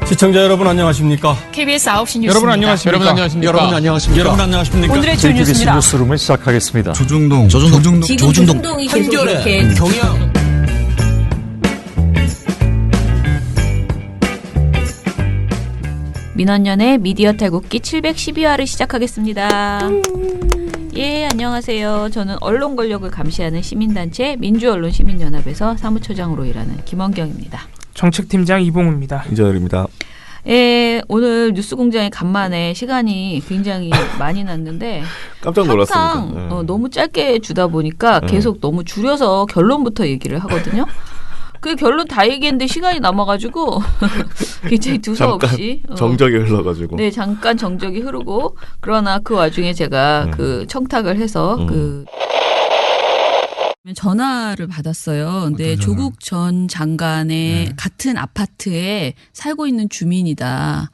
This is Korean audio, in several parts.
시청자 여러분 안녕하십니까? KBS 9시 뉴스 여러분 안녕하십니까? 여러분 안녕하십니까? 여러분 안녕하십니까? 여러분 안녕하십니까? 오늘의 주요 KBS 뉴스입니다. 뉴스룸을 시작하겠습니다. 조중동 지금 조중동이 계속 이렇게 경영 민원연의 미디어 탈곡기 712화를 시작하겠습니다. 예, 안녕하세요. 저는 언론 권력을 감시하는 시민단체 민주언론시민연합에서 사무처장으로 일하는 김원경입니다. 정책팀장 이봉우입니다. 이재열입니다. 예, 오늘 뉴스공장에 간만에 시간이 굉장히 많이 났는데 깜짝 놀랐습니다. 항상 너무 짧게 주다 보니까 계속 너무 줄여서 결론부터 얘기를 하거든요. 그 결론 다 얘기했는데 시간이 남아가지고 굉장히 두서없이 정적이 흘러가지고 네, 잠깐 정적이 흐르고 그러나 그 와중에 제가 그 청탁을 해서 그 전화를 받았어요. 근데 조국 전 장관의 같은 아파트에 살고 있는 주민이다.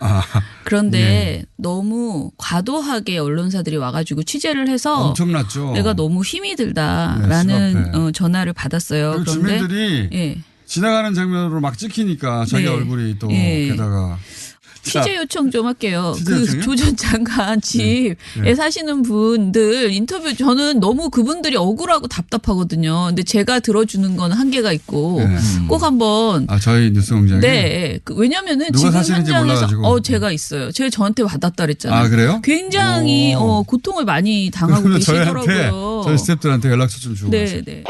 그런데 너무 과도하게 언론사들이 와가지고 취재를 해서 엄청났죠. 내가 너무 힘이 들다라는 전화를 받았어요. 그리고 그런데 주민들이 지나가는 장면으로 막 찍히니까 자기 얼굴이 또 게다가 취재 요청 좀 할게요. 취재 그 요청이요? 조 전 장관 집에 사시는 분들 인터뷰 저는 너무 그분들이 억울하고 답답하거든요. 근데 제가 들어주는 건 한계가 있고 꼭 한번 저희 뉴스공장에 네. 왜냐면은 누가 지금 사시는지 현장에서 몰라가지고. 제가 있어요. 제가 저한테 받았다 그랬잖아요. 아, 그래요? 굉장히 고통을 많이 당하고 그러면 계시더라고요. 저희 스태프들한테 연락처 좀 주고 가세요. 네.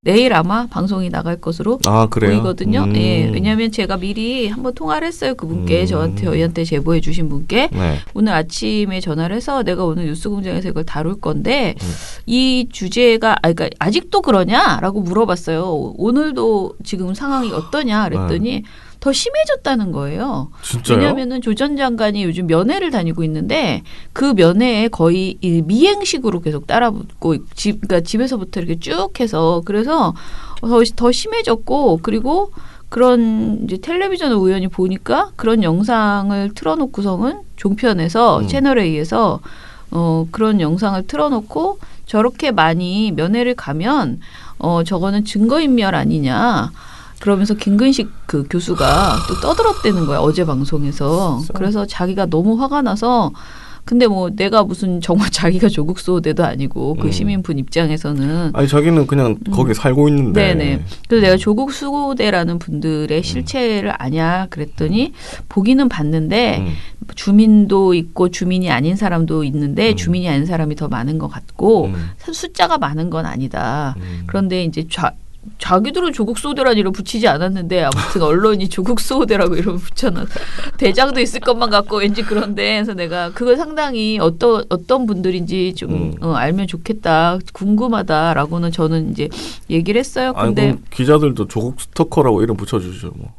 내일 아마 방송이 나갈 것으로 그래요? 보이거든요. 예, 왜냐하면 제가 미리 한번 통화를 했어요. 그분께 저희한테 제보해 주신 분께 네. 오늘 아침에 전화를 해서 내가 오늘 뉴스공장에서 이걸 다룰 건데 이 주제가 그러니까 아직도 그러냐라고 물어봤어요. 오늘도 지금 상황이 어떠냐 그랬더니 더 심해졌다는 거예요. 진짜요? 왜냐하면은 조 전 장관이 요즘 면회를 다니고 있는데 그 면회에 거의 이 미행식으로 계속 따라붙고 그러니까 집에서부터 이렇게 쭉 해서 그래서 더 심해졌고 그리고 그런 이제 텔레비전 우연히 보니까 그런 영상을 틀어놓고서는 종편에서 채널에 의해서 그런 영상을 틀어놓고 저렇게 많이 면회를 가면 저거는 증거인멸 아니냐. 그러면서 김근식 그 교수가 또 떠들었다는 거야 어제 방송에서. 그래서 자기가 너무 화가 나서 근데 뭐 내가 무슨 정말 자기가 조국 수호대도 아니고 그 시민분 입장에서는 아니 자기는 그냥 거기 살고 있는데. 네네. 그래서 내가 조국 수호대라는 분들의 실체를 아냐 그랬더니 보기는 봤는데 주민도 있고 주민이 아닌 사람도 있는데 주민이 아닌 사람이 더 많은 것 같고 숫자가 많은 건 아니다. 그런데 이제 자기들은 조국 수호대라는 이름 붙이지 않았는데 아무튼 언론이 조국 수호대라고 이름 붙여놔. 대장도 있을 것만 같고 왠지 그런데 그래서 내가 그걸 상당히 어떤 분들인지 좀 알면 좋겠다 궁금하다라고는 저는 이제 얘기를 했어요. 근데 기자들도 조국 스토커라고 이름 붙여주죠 뭐.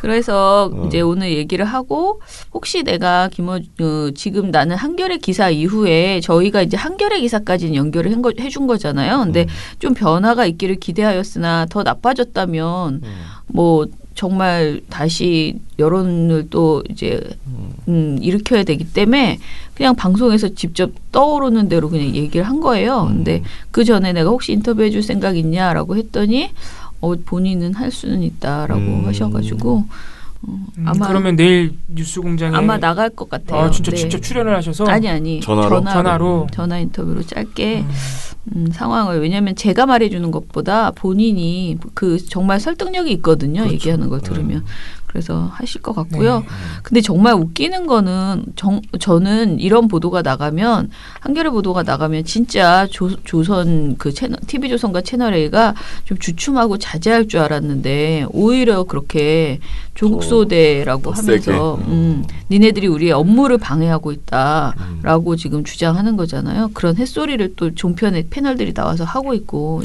그래서 이제 오늘 얘기를 하고 혹시 내가 지금 나는 한겨레 기사 이후에 저희가 이제 한겨레 기사까지는 연결을 해준 거잖아요. 근데 좀 변화가 있기를 기대하였으나 더 나빠졌다면 뭐 정말 다시 여론을 또 이제 일으켜야 되기 때문에 그냥 방송에서 직접 떠오르는 대로 그냥 얘기를 한 거예요. 근데 그 전에 내가 혹시 인터뷰해 줄 생각 있냐라고 했더니 본인은 할 수는 있다라고 하셔가지고 아마 그러면 내일 뉴스공장에 아마 나갈 것 같아요. 진짜 네. 직접 출연을 하셔서 아니 전화로 전화 인터뷰로 짧게 상황을 왜냐하면 제가 말해주는 것보다 본인이 그 정말 설득력이 있거든요. 그렇죠. 얘기하는 걸 들으면. 그래서 하실 것 같고요. 근데 정말 웃기는 거는 저는 이런 보도가 나가면 한겨레 보도가 나가면 진짜 조선 그 채널 TV조선과 채널A가 좀 주춤하고 자제할 줄 알았는데 오히려 그렇게 조국 수호대라고 하면서 니네들이 우리의 업무를 방해하고 있다라고 지금 주장하는 거잖아요. 그런 햇소리를 또 종편의 패널들이 나와서 하고 있고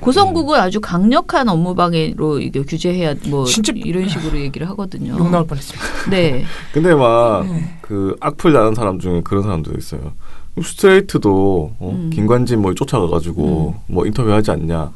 고성국은 아주 강력한 업무 방해로 이게 규제해야 뭐 이런 식으로 얘기를 하거든요. 욕 나올 뻔했습니다. 네. 근데 막 그 악플 다는 사람 중에 그런 사람도 있어요. 스트레이트도 김관진 뭐 쫓아가가지고 뭐 인터뷰하지 않냐.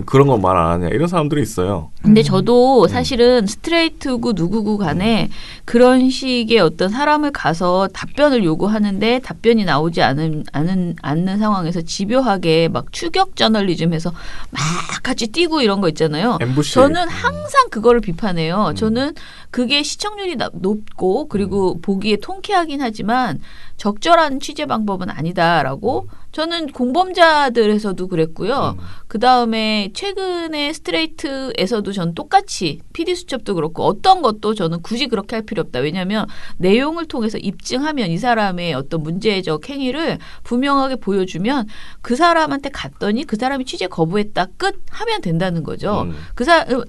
그런 건 말 안 하냐 이런 사람들이 있어요. 근데 저도 사실은 스트레이트고 누구고 간에 그런 식의 어떤 사람을 가서 답변을 요구하는데 답변이 나오지 않는 상황에서 집요하게 막 추격 저널리즘해서 막 같이 뛰고 이런 거 있잖아요. 엠부시. 저는 항상 그거를 비판해요. 저는 그게 시청률이 높고 그리고 보기에 통쾌하긴 하지만 적절한 취재 방법은 아니다라고 저는 공범자들에서도 그랬고요. 그다음에 최근에 스트레이트에서도 전 똑같이 PD수첩도 그렇고 어떤 것도 저는 굳이 그렇게 할 필요 없다. 왜냐하면 내용을 통해서 입증하면 이 사람의 어떤 문제적 행위를 분명하게 보여주면 그 사람한테 갔더니 그 사람이 취재 거부했다 끝 하면 된다는 거죠.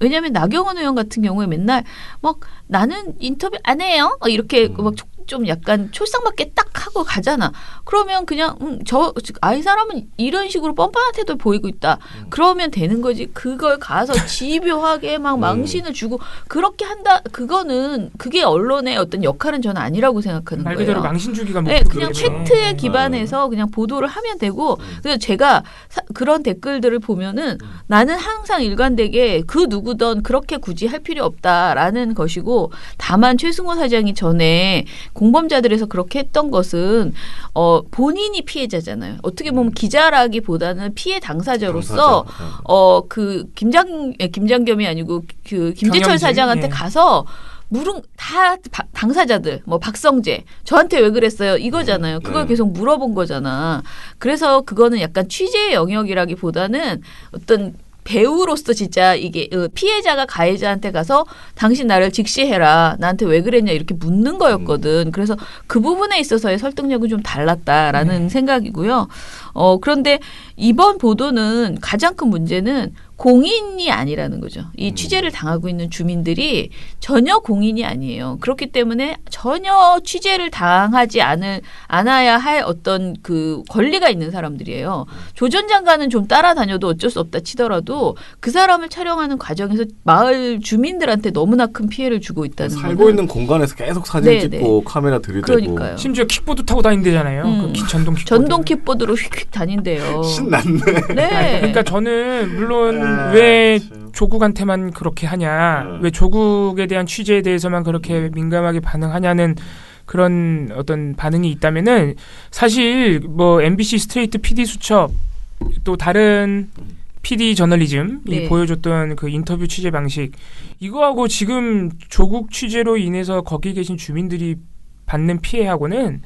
왜냐하면 나경원 의원 같은 경우에 맨날 막 나는 인터뷰 안 해요. 이렇게 막 좀 약간 촐싹맞게 딱 하고 가잖아. 그러면 그냥 이 사람은 이런 식으로 뻔뻔한 태도를 보이고 있다. 그러면 되는 거지. 그걸 가서 집요하게 막 망신을 주고 그렇게 한다. 그게 언론의 어떤 역할은 저는 아니라고 생각하는 말 거예요. 그대로 망신 주기가 네, 그냥 목표겠죠. 팩트에 기반해서 그냥 보도를 하면 되고 그래서 제가 그런 댓글들을 보면은 나는 항상 일관되게 그 누구든 그렇게 굳이 할 필요 없다라는 것이고 다만 최승호 사장이 전에 공범자들에서 그렇게 했던 것은 본인이 피해자잖아요. 어떻게 보면 기자라기보다는 피해 당사자로서 그 김장겸이 아니고 그 김재철 경영진, 사장한테 예. 가서 다 당사자들 뭐 박성재 저한테 왜 그랬어요 이거잖아요. 그걸 계속 물어본 거잖아. 그래서 그거는 약간 취재의 영역이라기보다는 어떤 배우로서 진짜 이게 피해자가 가해자한테 가서 당신 나를 직시해라. 나한테 왜 그랬냐 이렇게 묻는 거였거든. 그래서 그 부분에 있어서의 설득력은 좀 달랐다라는 생각이고요. 그런데 이번 보도는 가장 큰 문제는 공인이 아니라는 거죠. 이 취재를 당하고 있는 주민들이 전혀 공인이 아니에요. 그렇기 때문에 전혀 취재를 당하지 않아야 할 어떤 그 권리가 있는 사람들이에요. 조 전 장관은 좀 따라다녀도 어쩔 수 없다 치더라도 그 사람을 촬영하는 과정에서 마을 주민들한테 너무나 큰 피해를 주고 있다는 거예요. 살고 있는 공간에서 계속 사진 네, 찍고 카메라 들이대고. 그러니까요. 심지어 킥보드 타고 다닌대잖아요. 그 전동 킥보드. 전동 킥보드로 휙휙 다닌대요. 신났네. 네. 그러니까 저는 물론 왜 조국한테만 그렇게 하냐, 왜 조국에 대한 취재에 대해서만 그렇게 민감하게 반응하냐는 그런 어떤 반응이 있다면은 사실 뭐 MBC 스트레이트 PD 수첩 또 다른 PD 저널리즘이 네. 보여줬던 그 인터뷰 취재 방식 이거하고 지금 조국 취재로 인해서 거기 계신 주민들이 받는 피해하고는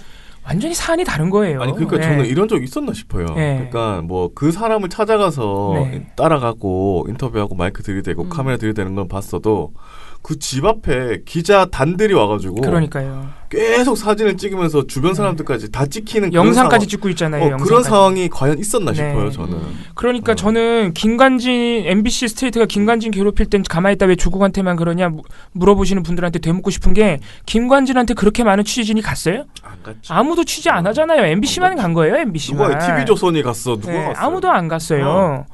완전히 사안이 다른 거예요. 아니 그러니까 네. 저는 이런 적 있었나 싶어요. 네. 그러니까 뭐 그 사람을 찾아가서 네. 따라가고 인터뷰하고 마이크 들이대고 카메라 들이대는 건 봤어도 그 집 앞에 기자 단들이 와가지고 그러니까요. 계속 사진을 찍으면서 주변 사람들까지 다 찍히는 영상까지 그런 찍고 있잖아요. 그런 영상까지. 상황이 과연 있었나 네. 싶어요. 저는. 그러니까 저는 MBC 스트레이트가 김관진 괴롭힐 땐 가만히 있다 왜 조국한테만 그러냐 물어보시는 분들한테 되묻고 싶은 게 김관진한테 그렇게 많은 취재진이 갔어요? 안 갔지. 아무도 취재 안 하잖아요. MBC만 간 거예요. MBC만. 누가 TV조선이 갔어? 누가 네, 갔어요? 아무도 안 갔어요.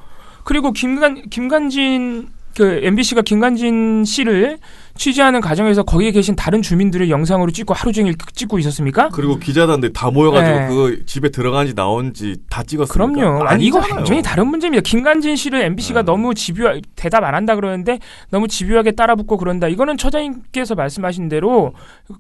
그리고 김관진 그 MBC가 김관진 씨를 취재하는 과정에서 거기에 계신 다른 주민들을 영상으로 찍고 하루 종일 찍고 있었습니까? 그리고 기자단들 다 모여가지고 네. 그 집에 들어간지 나온지 다 찍었으니까. 그럼요. 아니 이거 아니잖아요. 완전히 다른 문제입니다. 김관진 씨를 MBC가 너무 대답 안 한다 그러는데 너무 집요하게 따라붙고 그런다. 이거는 처장님께서 말씀하신 대로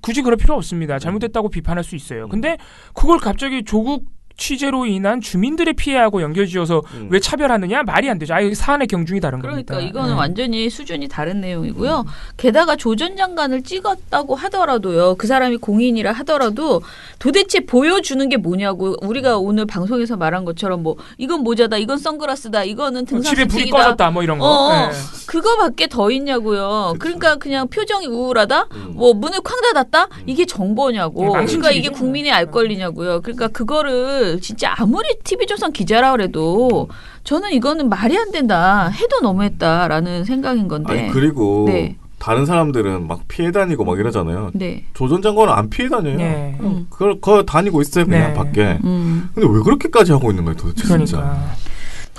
굳이 그럴 필요 없습니다. 잘못됐다고 비판할 수 있어요. 근데 그걸 갑자기 조국 취재로 인한 주민들의 피해하고 연결지어서 왜 차별하느냐? 말이 안 되죠. 사안의 경중이 다른 그러니까 겁니다. 이거는 완전히 수준이 다른 내용이고요. 게다가 조 전 장관을 찍었다고 하더라도요. 그 사람이 공인이라 하더라도 도대체 보여주는 게 뭐냐고. 우리가 오늘 방송에서 말한 것처럼 뭐 이건 모자다, 이건 선글라스다, 이거는 등산 집에 불이 스틱이다. 꺼졌다 뭐 이런 거. 네. 그거밖에 더 있냐고요. 그러니까 그냥 표정이 우울하다, 뭐 문을 쾅 닫았다, 이게 정보냐고. 네, 그러니까 망신주의죠. 이게 국민의 알 권리냐고요. 그러니까 그거를 진짜 아무리 TV조선 기자라 그래도 저는 이거는 말이 안 된다. 해도 너무했다라는 생각인 건데. 아니 그리고 네. 다른 사람들은 막 피해 다니고 막 이러잖아요. 네. 조 전 장관은 안 피해 다녀요. 네. 그걸 다니고 있어요 그냥 네. 밖에. 근데 왜 그렇게까지 하고 있는 거예요 도대체 진짜. 그러니까.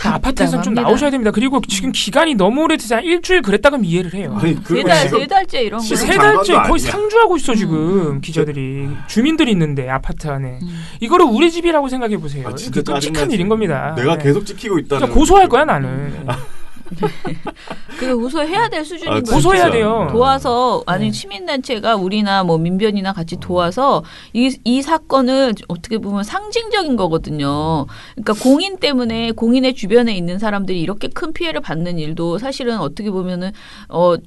아파트에서는 좀 답답합니다. 나오셔야 됩니다. 그리고 지금 기간이 너무 오래돼서 한 일주일 그랬다 그러면 이해를 해요. 아니 그리고 지금 세 달째 이런 거. 지금 세 달째 장관도 거의 아니야. 상주하고 있어 지금 기자들이 주민들이 있는데 아파트 안에 이거를 우리 집이라고 생각해 보세요. 아, 진짜 끔찍한 짜증나지. 일인 겁니다. 내가 네. 계속 찍히고 있다는. 진짜 고소할 거야 나는. 그게 고소해야 될 수준인 거예요. 고소해야 돼요. 도와서 아니 시민단체가 우리나 뭐 민변이나 같이 도와서 이 사건을 어떻게 보면 상징적인 거거든요. 그러니까 공인 때문에 공인의 주변에 있는 사람들이 이렇게 큰 피해를 받는 일도 사실은 어떻게 보면은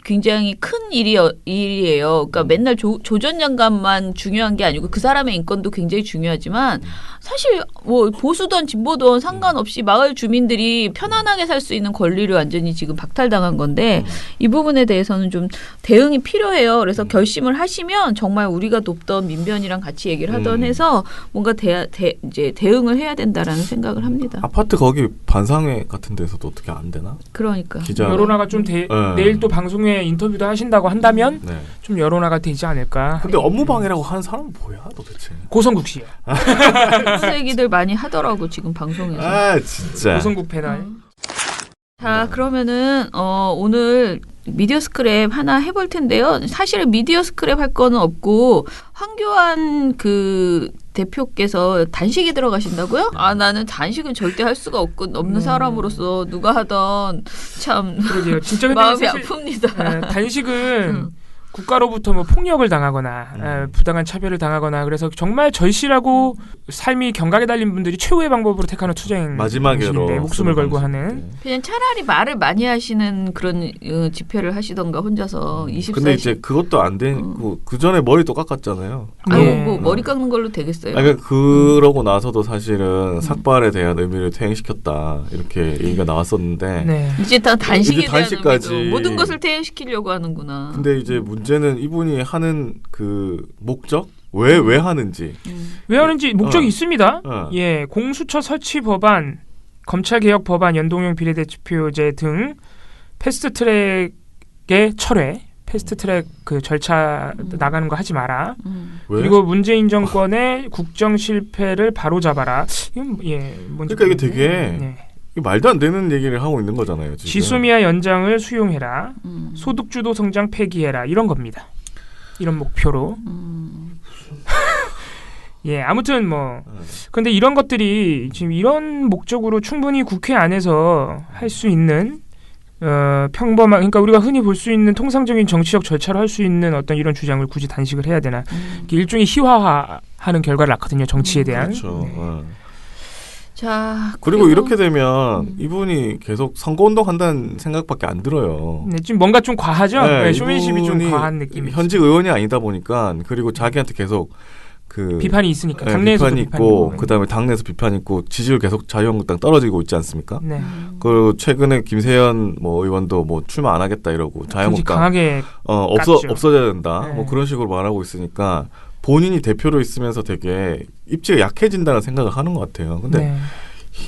굉장히 큰 일이에요. 그러니까 맨날 조전 장관만 중요한 게 아니고 그 사람의 인권도 굉장히 중요하지만 사실 뭐 보수든 진보든 상관없이 마을 주민들이 편안하게 살 수 있는 권리를 완전히 지금 박탈당한 건데 이 부분에 대해서는 좀 대응이 필요해요. 그래서 결심을 하시면 정말 우리가 돕던 민변이랑 같이 얘기를 하던 해서 뭔가 이제 대응을 해야 된다라는 생각을 합니다. 아파트 거기 반상회 같은 데서도 어떻게 안 되나? 그러니까. 기자 여론화가 좀 내일 또 방송에 인터뷰도 하신다고 한다면 좀 여론화가 되지 않을까. 근데 업무 방해라고 하는 사람은 뭐야 도대체? 고성국 씨요. 그 얘기들 많이 하더라고 지금 방송에서. 아 진짜. 고성국 패널. 자 그러면은 오늘 미디어 스크랩 하나 해볼 텐데요. 사실은 미디어 스크랩 할 거는 없고 황교안 그 대표께서 단식에 들어가신다고요? 아 나는 단식은 절대 할 수가 없는 사람으로서 누가 하던 참 그러게요. 진짜 근데 마음이 사실, 아픕니다. 단식은 국가로부터 뭐 폭력을 당하거나 부당한 차별을 당하거나 그래서 정말 절실하고 삶이 경각에 달린 분들이 최후의 방법으로 택하는 투쟁 마지막으로 목숨을 걸고 하는 그냥 차라리 말을 많이 하시는 그런 집회를 하시던가 혼자서 24시. 근데 이제 그것도 안 되고 그 전에 머리도 깎았잖아요. 뭐 머리 깎는 걸로 되겠어요. 그러니까 그러고 나서도 사실은 삭발에 대한 의미를 퇴행시켰다 이렇게 얘기가 나왔었는데 이제 다 단식에 이제 단식까지. 대한 의미도 모든 것을 퇴행시키려고 하는구나. 근데 이제 문제는 이분이 하는 그 목적 왜 하는지 왜 하는지 목적이 있습니다. 예, 공수처 설치 법안, 검찰 개혁 법안, 연동형 비례대표제 등 패스트트랙의 철회, 패스트트랙 그 절차 나가는 거 하지 마라. 왜? 그리고 문재인 정권의 국정 실패를 바로잡아라. 이건 그러니까 이게 되게 말도 안 되는 얘기를 하고 있는 거잖아요. 지금. 지소미아 연장을 수용해라. 소득주도 성장 폐기해라. 이런 겁니다. 이런 목표로. 예, 아무튼 뭐 근데 이런 것들이 지금 이런 목적으로 충분히 국회 안에서 할 수 있는 평범한 그러니까 우리가 흔히 볼 수 있는 통상적인 정치적 절차로 할 수 있는 어떤 이런 주장을 굳이 단식을 해야 되나? 일종의 희화화하는 결과를 낳거든요. 정치에 대한. 그렇죠. 자 그리고 이렇게 되면 이분이 계속 선거운동 한다는 생각밖에 안 들어요. 네, 지금 뭔가 좀 과하죠. 네, 쇼맨십이 좀 과한 느낌이. 현직 의원이 아니다 보니까 그리고 자기한테 계속 그 비판이 있으니까 당내에서도 비판이 있고 그다음에 당내에서 비판이 있고 지지율 계속 자유한국당 떨어지고 있지 않습니까? 네. 그리고 최근에 김세연 뭐 의원도 뭐 출마 안 하겠다 이러고 자유한국당 강하게 없어져야 된다. 네. 뭐 그런 식으로 말하고 있으니까 본인이 대표로 있으면서 되게 입지가 약해진다는 생각을 하는 것 같아요. 근데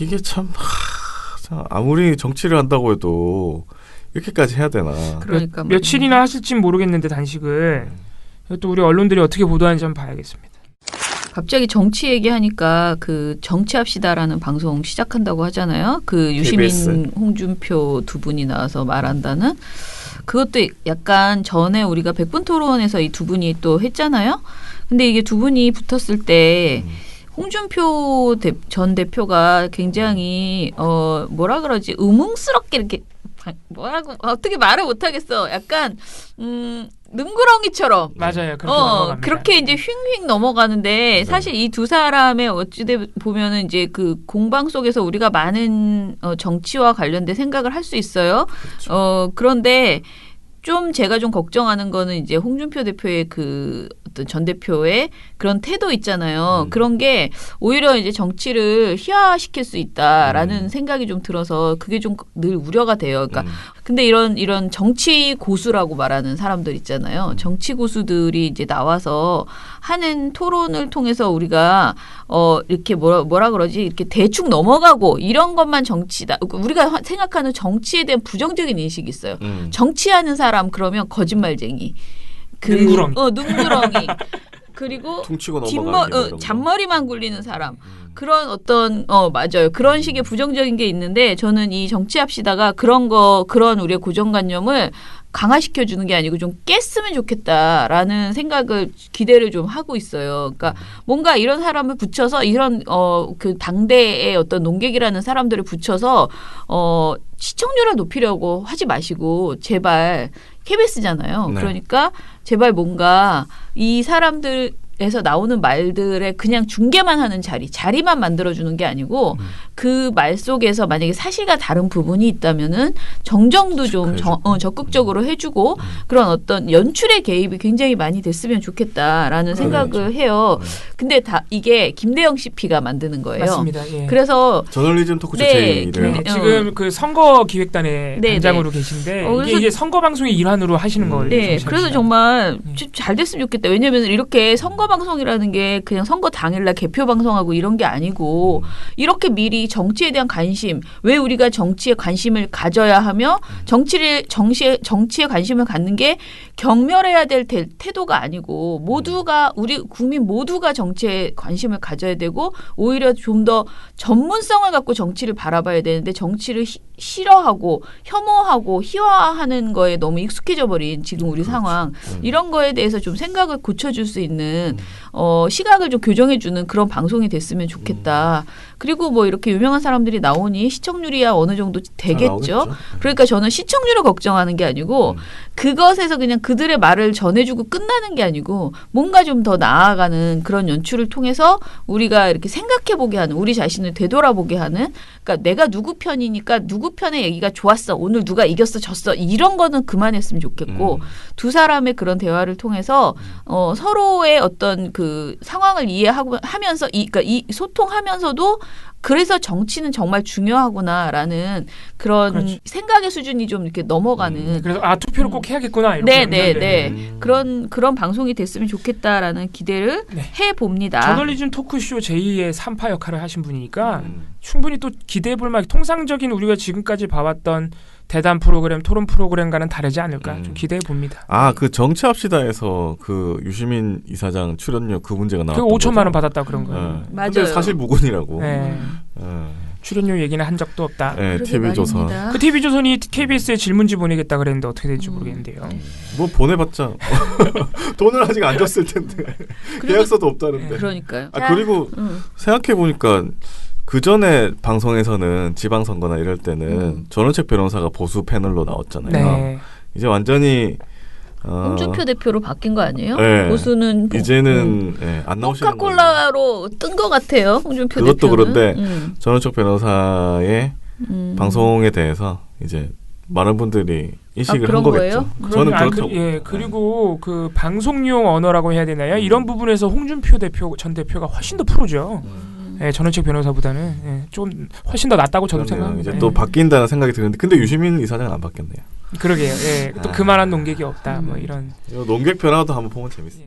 이게 참 아무리 정치를 한다고 해도 이렇게까지 해야 되나? 그러니까 며칠이나 하실진 모르겠는데 단식을 또 우리 언론들이 어떻게 보도하는지 한번 봐야겠습니다. 갑자기 정치 얘기하니까 그 정치합시다라는 방송 시작한다고 하잖아요. 그 유시민, KBS. 홍준표 두 분이 나와서 말한다는 그것도 약간 전에 우리가 100분 토론에서 이 두 분이 또 했잖아요. 근데 이게 두 분이 붙었을 때 홍준표 전 대표가 굉장히 뭐라 그러지 의문스럽게 이렇게 뭐라고 어떻게 말을 못하겠어. 약간 능구렁이처럼 맞아요. 그렇게 넘어갑니다. 그렇게 이제 휙휙 넘어가는데 사실 이 두 사람의 어찌돼 보면은 이제 그 공방 속에서 우리가 많은 정치와 관련된 생각을 할 수 있어요. 그렇죠. 그런데 좀 제가 좀 걱정하는 거는 이제 홍준표 대표의 그 어떤 전 대표의 그런 태도 있잖아요. 그런 게 오히려 이제 정치를 희화시킬 수 있다라는 생각이 좀 들어서 그게 좀 늘 우려가 돼요. 그러니까 근데 이런 정치 고수라고 말하는 사람들 있잖아요. 정치 고수들이 이제 나와서 하는 토론을 통해서 우리가 이렇게 뭐라 그러지 이렇게 대충 넘어가고 이런 것만 정치다. 우리가 생각하는 정치에 대한 부정적인 인식이 있어요. 정치하는 사람 그러면 거짓말쟁이. 능구렁이. 능구렁이. 그리고 퉁치고 넘어가는 잔머리만 굴리는 사람. 그런 어떤 맞아요. 그런 식의 부정적인 게 있는데 저는 이 정치합시다가 그런 우리의 고정관념을 강화시켜 주는 게 아니고 좀 깼으면 좋겠다라는 생각을 기대를 좀 하고 있어요. 그러니까 뭔가 이런 사람을 붙여서 이런 그 당대의 어떤 농객이라는 사람들을 붙여서 시청률을 높이려고 하지 마시고 제발 KBS잖아요. 네. 그러니까 제발 뭔가 이 사람들에서 나오는 말들에 그냥 중계만 하는 자리만 만들어주는 게 아니고 그 말 속에서 만약에 사실과 다른 부분이 있다면은 정정도 좀 적극적으로 해주고 그런 어떤 연출의 개입이 굉장히 많이 됐으면 좋겠다라는 생각을 해요. 근데 다 이게 김대영 CP가 만드는 거예요. 맞습니다. 예. 그래서 저널리즘 토크쇼 네, 제1위래요. 지금 그 선거 기획단의 네, 단장으로 계신데 그래서 이게 선거 방송의 일환으로 하시는 거예요. 네, 그래서 정말 잘 됐으면 좋겠다. 왜냐하면 이렇게 선거 방송이라는 게 그냥 선거 당일날 개표 방송하고 이런 게 아니고 이렇게 미리 정치에 대한 관심, 왜 우리가 정치에 관심을 가져야 하며 정치에 관심을 갖는 게 경멸해야 될 태도가 아니고 모두가 우리 국민 모두가 정치에 관심을 가져야 되고 오히려 좀 더 전문성을 갖고 정치를 바라봐야 되는데 정치를 싫어하고 혐오하고 희화화하는 거에 너무 익숙해져 버린 지금 우리 상황 이런 거에 대해서 좀 생각을 고쳐줄 수 있는 시각을 좀 교정해주는 그런 방송이 됐으면 좋겠다. 그리고 뭐 이렇게 유명한 사람들이 나오니 시청률이야 어느 정도 되겠죠. 그러니까 저는 시청률을 걱정하는 게 아니고 그것에서 그냥 그들의 말을 전해주고 끝나는 게 아니고 뭔가 좀 더 나아가는 그런 연출을 통해서 우리가 이렇게 생각해보게 하는 우리 자신을 되돌아보게 하는 그러니까 내가 누구 편이니까 누구 편의 얘기가 좋았어. 오늘 누가 이겼어 졌어. 이런 거는 그만했으면 좋겠고 두 사람의 그런 대화를 통해서 서로의 어떤 그 상황을 이해하면서 그러니까 소통하면서도 그래서 정치는 정말 중요하구나라는 그런 그렇죠. 생각의 수준이 좀 이렇게 넘어가는. 그래서 투표를 꼭 해야겠구나. 이렇게 네네네. 그런 방송이 됐으면 좋겠다라는 기대를 해봅니다. 저널리즘 토크쇼 제2의 3파 역할을 하신 분이니까 충분히 또 기대해볼 만한 통상적인 우리가 지금까지 봐왔던 대담 프로그램, 토론 프로그램과는 다르지 않을까 좀 기대해 봅니다. 그 정치합시다에서 그 유시민 이사장 출연료 그 문제가 그 나왔던 5천만 원 받았다 그런 거예요. 맞아요. 근데 사실 무근이라고. 네. 출연료 얘기는 한 적도 없다. 네, TV조선. 그 TV조선이 KBS에 질문지 보내겠다 그랬는데 어떻게 될지 모르겠는데요. 뭐 보내봤자 돈을 아직 안 줬을 텐데 계약서도 없다는데. 그러니까요. 그리고 생각해보니까 그 전에 방송에서는 지방선거나 이럴 때는 전원책 변호사가 보수 패널로 나왔잖아요. 네. 이제 완전히 홍준표 대표로 바뀐 거 아니에요? 네. 보수는 이제는 안 나오시는 거예요. 코카콜라로 뜬 것 같아요. 홍준표 그것도 대표는. 그런데 전원책 변호사의 방송에 대해서 이제 많은 분들이 인식을 한 거겠죠. 저는 그렇다고. 그리고 그 방송용 언어라고 해야 되나요? 이런 부분에서 홍준표 전 대표가 훨씬 더 프로죠. 전원책 변호사보다는 좀 훨씬 더 낫다고 저도 생각합니다. 이제 또 바뀐다는 생각이 드는데 근데 유시민 이사장은 안 바뀌었네요. 그러게요. 또 그만한 논객이 없다. 뭐 이런. 논객 변화도 한번 보면 재밌어요.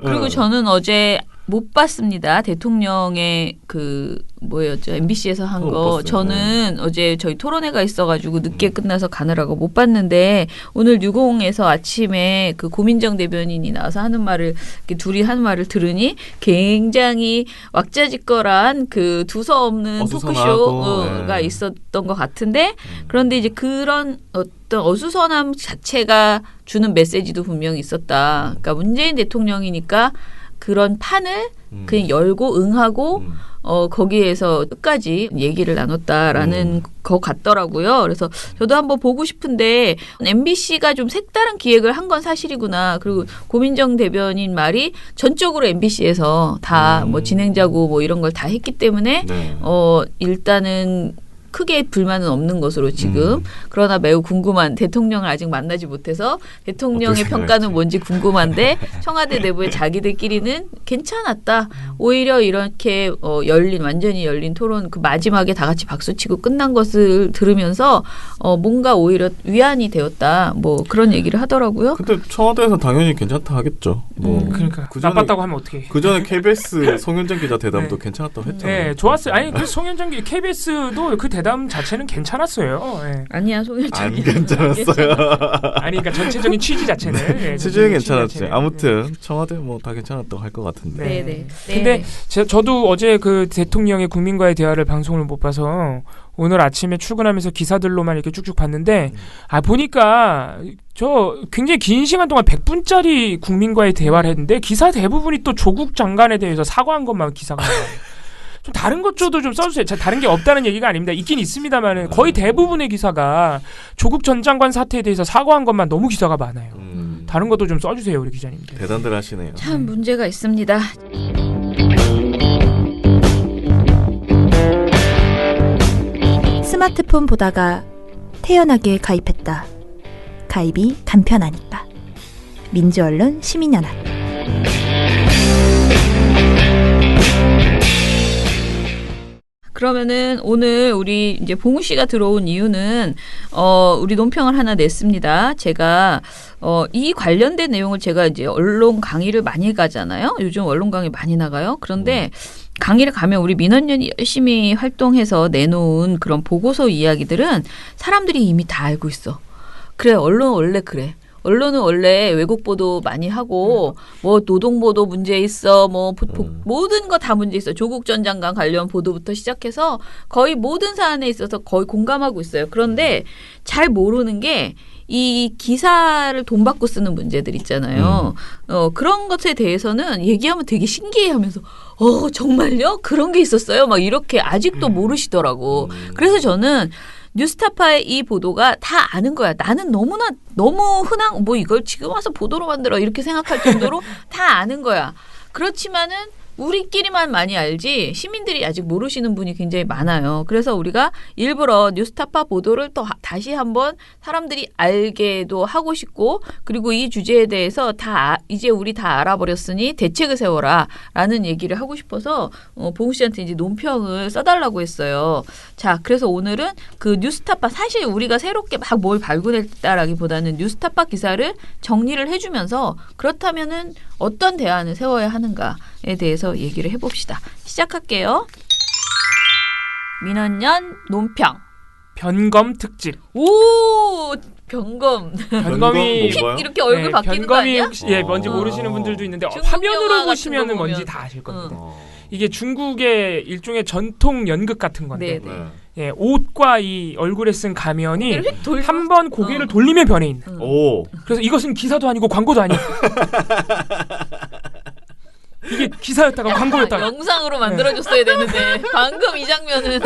그리고 저는 어제 못 봤습니다. 대통령의 그 뭐였죠? MBC에서 한 거. 저는 어제 저희 토론회가 있어가지고 늦게 끝나서 가느라고 못 봤는데 오늘 뉴공에서 아침에 그 고민정 대변인이 나와서 하는 말을 둘이 하는 말을 들으니 굉장히 왁자지껄한 그 두서없는 토크쇼가 있었던 것 같은데 그런데 이제 그런 어떤 어수선함 자체가 주는 메시지도 분명히 있었다. 그러니까 문재인 대통령이니까 그런 판을 그냥 열고 응하고 거기에서 끝까지 얘기를 나눴다라는 것 같더라고요. 그래서 저도 한번 보고 싶은데 MBC가 좀 색다른 기획을 한 건 사실이구나. 그리고 고민정 대변인 말이 전적으로 MBC에서 다 뭐 진행자고 뭐 이런 걸 다 했기 때문에 일단은 크게 불만은 없는 것으로 지금 그러나 매우 궁금한 대통령을 아직 만나지 못해서 대통령의 평가는 뭔지 궁금한데 청와대 내부의 자기들끼리는 괜찮았다. 오히려 이렇게 완전히 열린 토론 그 마지막에 다 같이 박수치고 끝난 것을 들으면서 뭔가 오히려 위안이 되었다. 뭐 그런 얘기를 하더라고요. 근데 청와대에서 당연히 괜찮다 하겠죠. 그러니까 나빴다고 하면 어떻게? 그 전에 KBS 송현정 기자 대담도 괜찮았다고 했잖아요. 네, 좋았어요. 아니 그 송현정 KBS도 그 대담 자체는 괜찮았어요. 네. 아니야, 송현정. 안 괜찮았어요. 아니 그러니까 전체적인 취지 자체는 취지는 괜찮았지. 아무튼 청와대 뭐 다 괜찮았다고 할 것 같은데. 네네. 근데 저도 어제 그 대통령의 국민과의 대화를 방송을 못 봐서 오늘 아침에 출근하면서 기사들로만 이렇게 쭉쭉 봤는데 보니까 저 굉장히 긴 시간 동안 100분짜리 국민과의 대화를 했는데 기사 대부분이 또 조국 장관에 대해서 사과한 것만 기사가 나와요. 좀 다른 것 줘도 좀 써주세요. 다른 게 없다는 얘기가 아닙니다. 있긴 있습니다만은 거의 대부분의 기사가 조국 전 장관 사태에 대해서 사과한 것만 너무 기사가 많아요. 다른 것도 좀 써주세요, 우리 기자님들. 대단들 하시네요. 참 문제가 있습니다. 스마트폰 보다가 태연하게 가입했다. 가입이 간편하니까. 민주언론 시민연합. 그러면은 오늘 우리 이제 봉우 씨가 들어온 이유는 우리 논평을 하나 냈습니다. 제가 이 관련된 내용을 제가 이제 언론 강의를 많이 가잖아요. 요즘 언론 강의 많이 나가요. 그런데 강의를 가면 우리 민원연이 열심히 활동해서 내놓은 그런 보고서 이야기들은 사람들이 이미 다 알고 있어. 그래, 언론은 원래 그래. 언론은 원래 왜곡 보도 많이 하고 뭐 노동 보도 문제 있어, 뭐 모든 거 다 문제 있어. 조국 전 장관 관련 보도부터 시작해서 거의 모든 사안에 있어서 거의 공감하고 있어요. 그런데 잘 모르는 게 이 기사를 돈 받고 쓰는 문제들 있잖아요. 그런 것에 대해서는 얘기하면 되게 신기해하면서 정말요? 그런 게 있었어요? 막 이렇게 아직도 모르시더라고. 그래서 저는 뉴스타파의 이 보도가 다 아는 거야. 나는 너무 흔한 뭐 이걸 지금 와서 보도로 만들어 이렇게 생각할 정도로 다 아는 거야. 그렇지만은 우리끼리만 많이 알지 시민들이 아직 모르시는 분이 굉장히 많아요. 그래서 우리가 일부러 뉴스타파 보도를 또 다시 한번 사람들이 알게도 하고 싶고, 그리고 이 주제에 대해서 이제 우리 다 알아버렸으니 대책을 세워라라는 얘기를 하고 싶어서 봉우 씨한테 이제 논평을 써달라고 했어요. 자, 그래서 오늘은 그 뉴스타파, 사실 우리가 새롭게 막 뭘 발굴했다라기보다는 뉴스타파 기사를 정리를 해주면서 그렇다면은 어떤 대안을 세워야 하는가에 대해서 얘기를 해봅시다. 시작할게요. 민원연 논평. 변검 특집. 오, 변검. 변검이 뭔가요? 이렇게 얼굴 바뀌는 거 변검이 아니야? 혹시 뭔지 모르시는 분들도 있는데 중국 화면으로 영화 보시면은 같은 거 뭔지 보면. 다 아실 겁니다. 이게 중국의 일종의 전통 연극 같은 건데, 네. 예, 옷과 이 얼굴에 쓴 가면이 휙 돌면? 한 번 고개를 돌리면 변해 있는. 오. 그래서 이것은 기사도 아니고 광고도 아니야. 이게 기사였다가 광고였다가. 영상으로 만들어줬어야 되는데 방금 이 장면은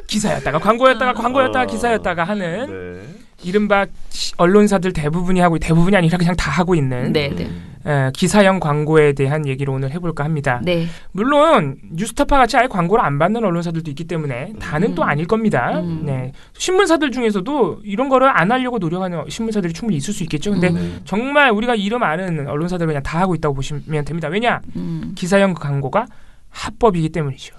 기사였다가 광고였다가 광고였다가 기사였다가 하는 네. 이른바 언론사들 대부분이 아니라 그냥 다 하고 있는 기사형 광고에 대한 얘기를 오늘 해볼까 합니다. 네. 물론 뉴스타파 같이 아예 광고를 안 받는 언론사들도 있기 때문에 다는 또 아닐 겁니다. 네. 신문사들 중에서도 이런 거를 안 하려고 노력하는 신문사들이 충분히 있을 수 있겠죠. 근데 정말 우리가 이름 아는 언론사들 그냥 다 하고 있다고 보시면 됩니다. 왜냐? 기사형 광고가 합법이기 때문이죠.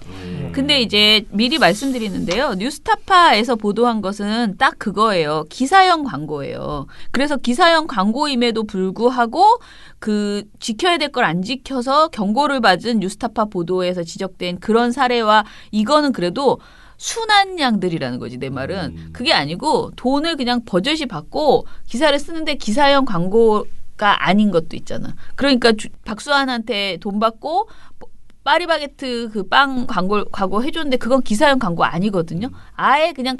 근데 이제 미리 말씀드리는데요. 뉴스타파에서 보도한 것은 딱 그거예요. 기사형 광고예요. 그래서 기사형 광고임에도 불구하고 그 지켜야 될 걸 안 지켜서 경고를 받은 뉴스타파 보도에서 지적된 그런 사례와 이거는 그래도 순한 양들이라는 거지, 내 말은. 그게 아니고 돈을 그냥 버젓이 받고 기사를 쓰는데 기사형 광고가 아닌 것도 있잖아. 그러니까 박수환한테 돈 받고 파리바게트 그 빵 광고 해줬는데 그건 기사형 광고 아니거든요. 아예 그냥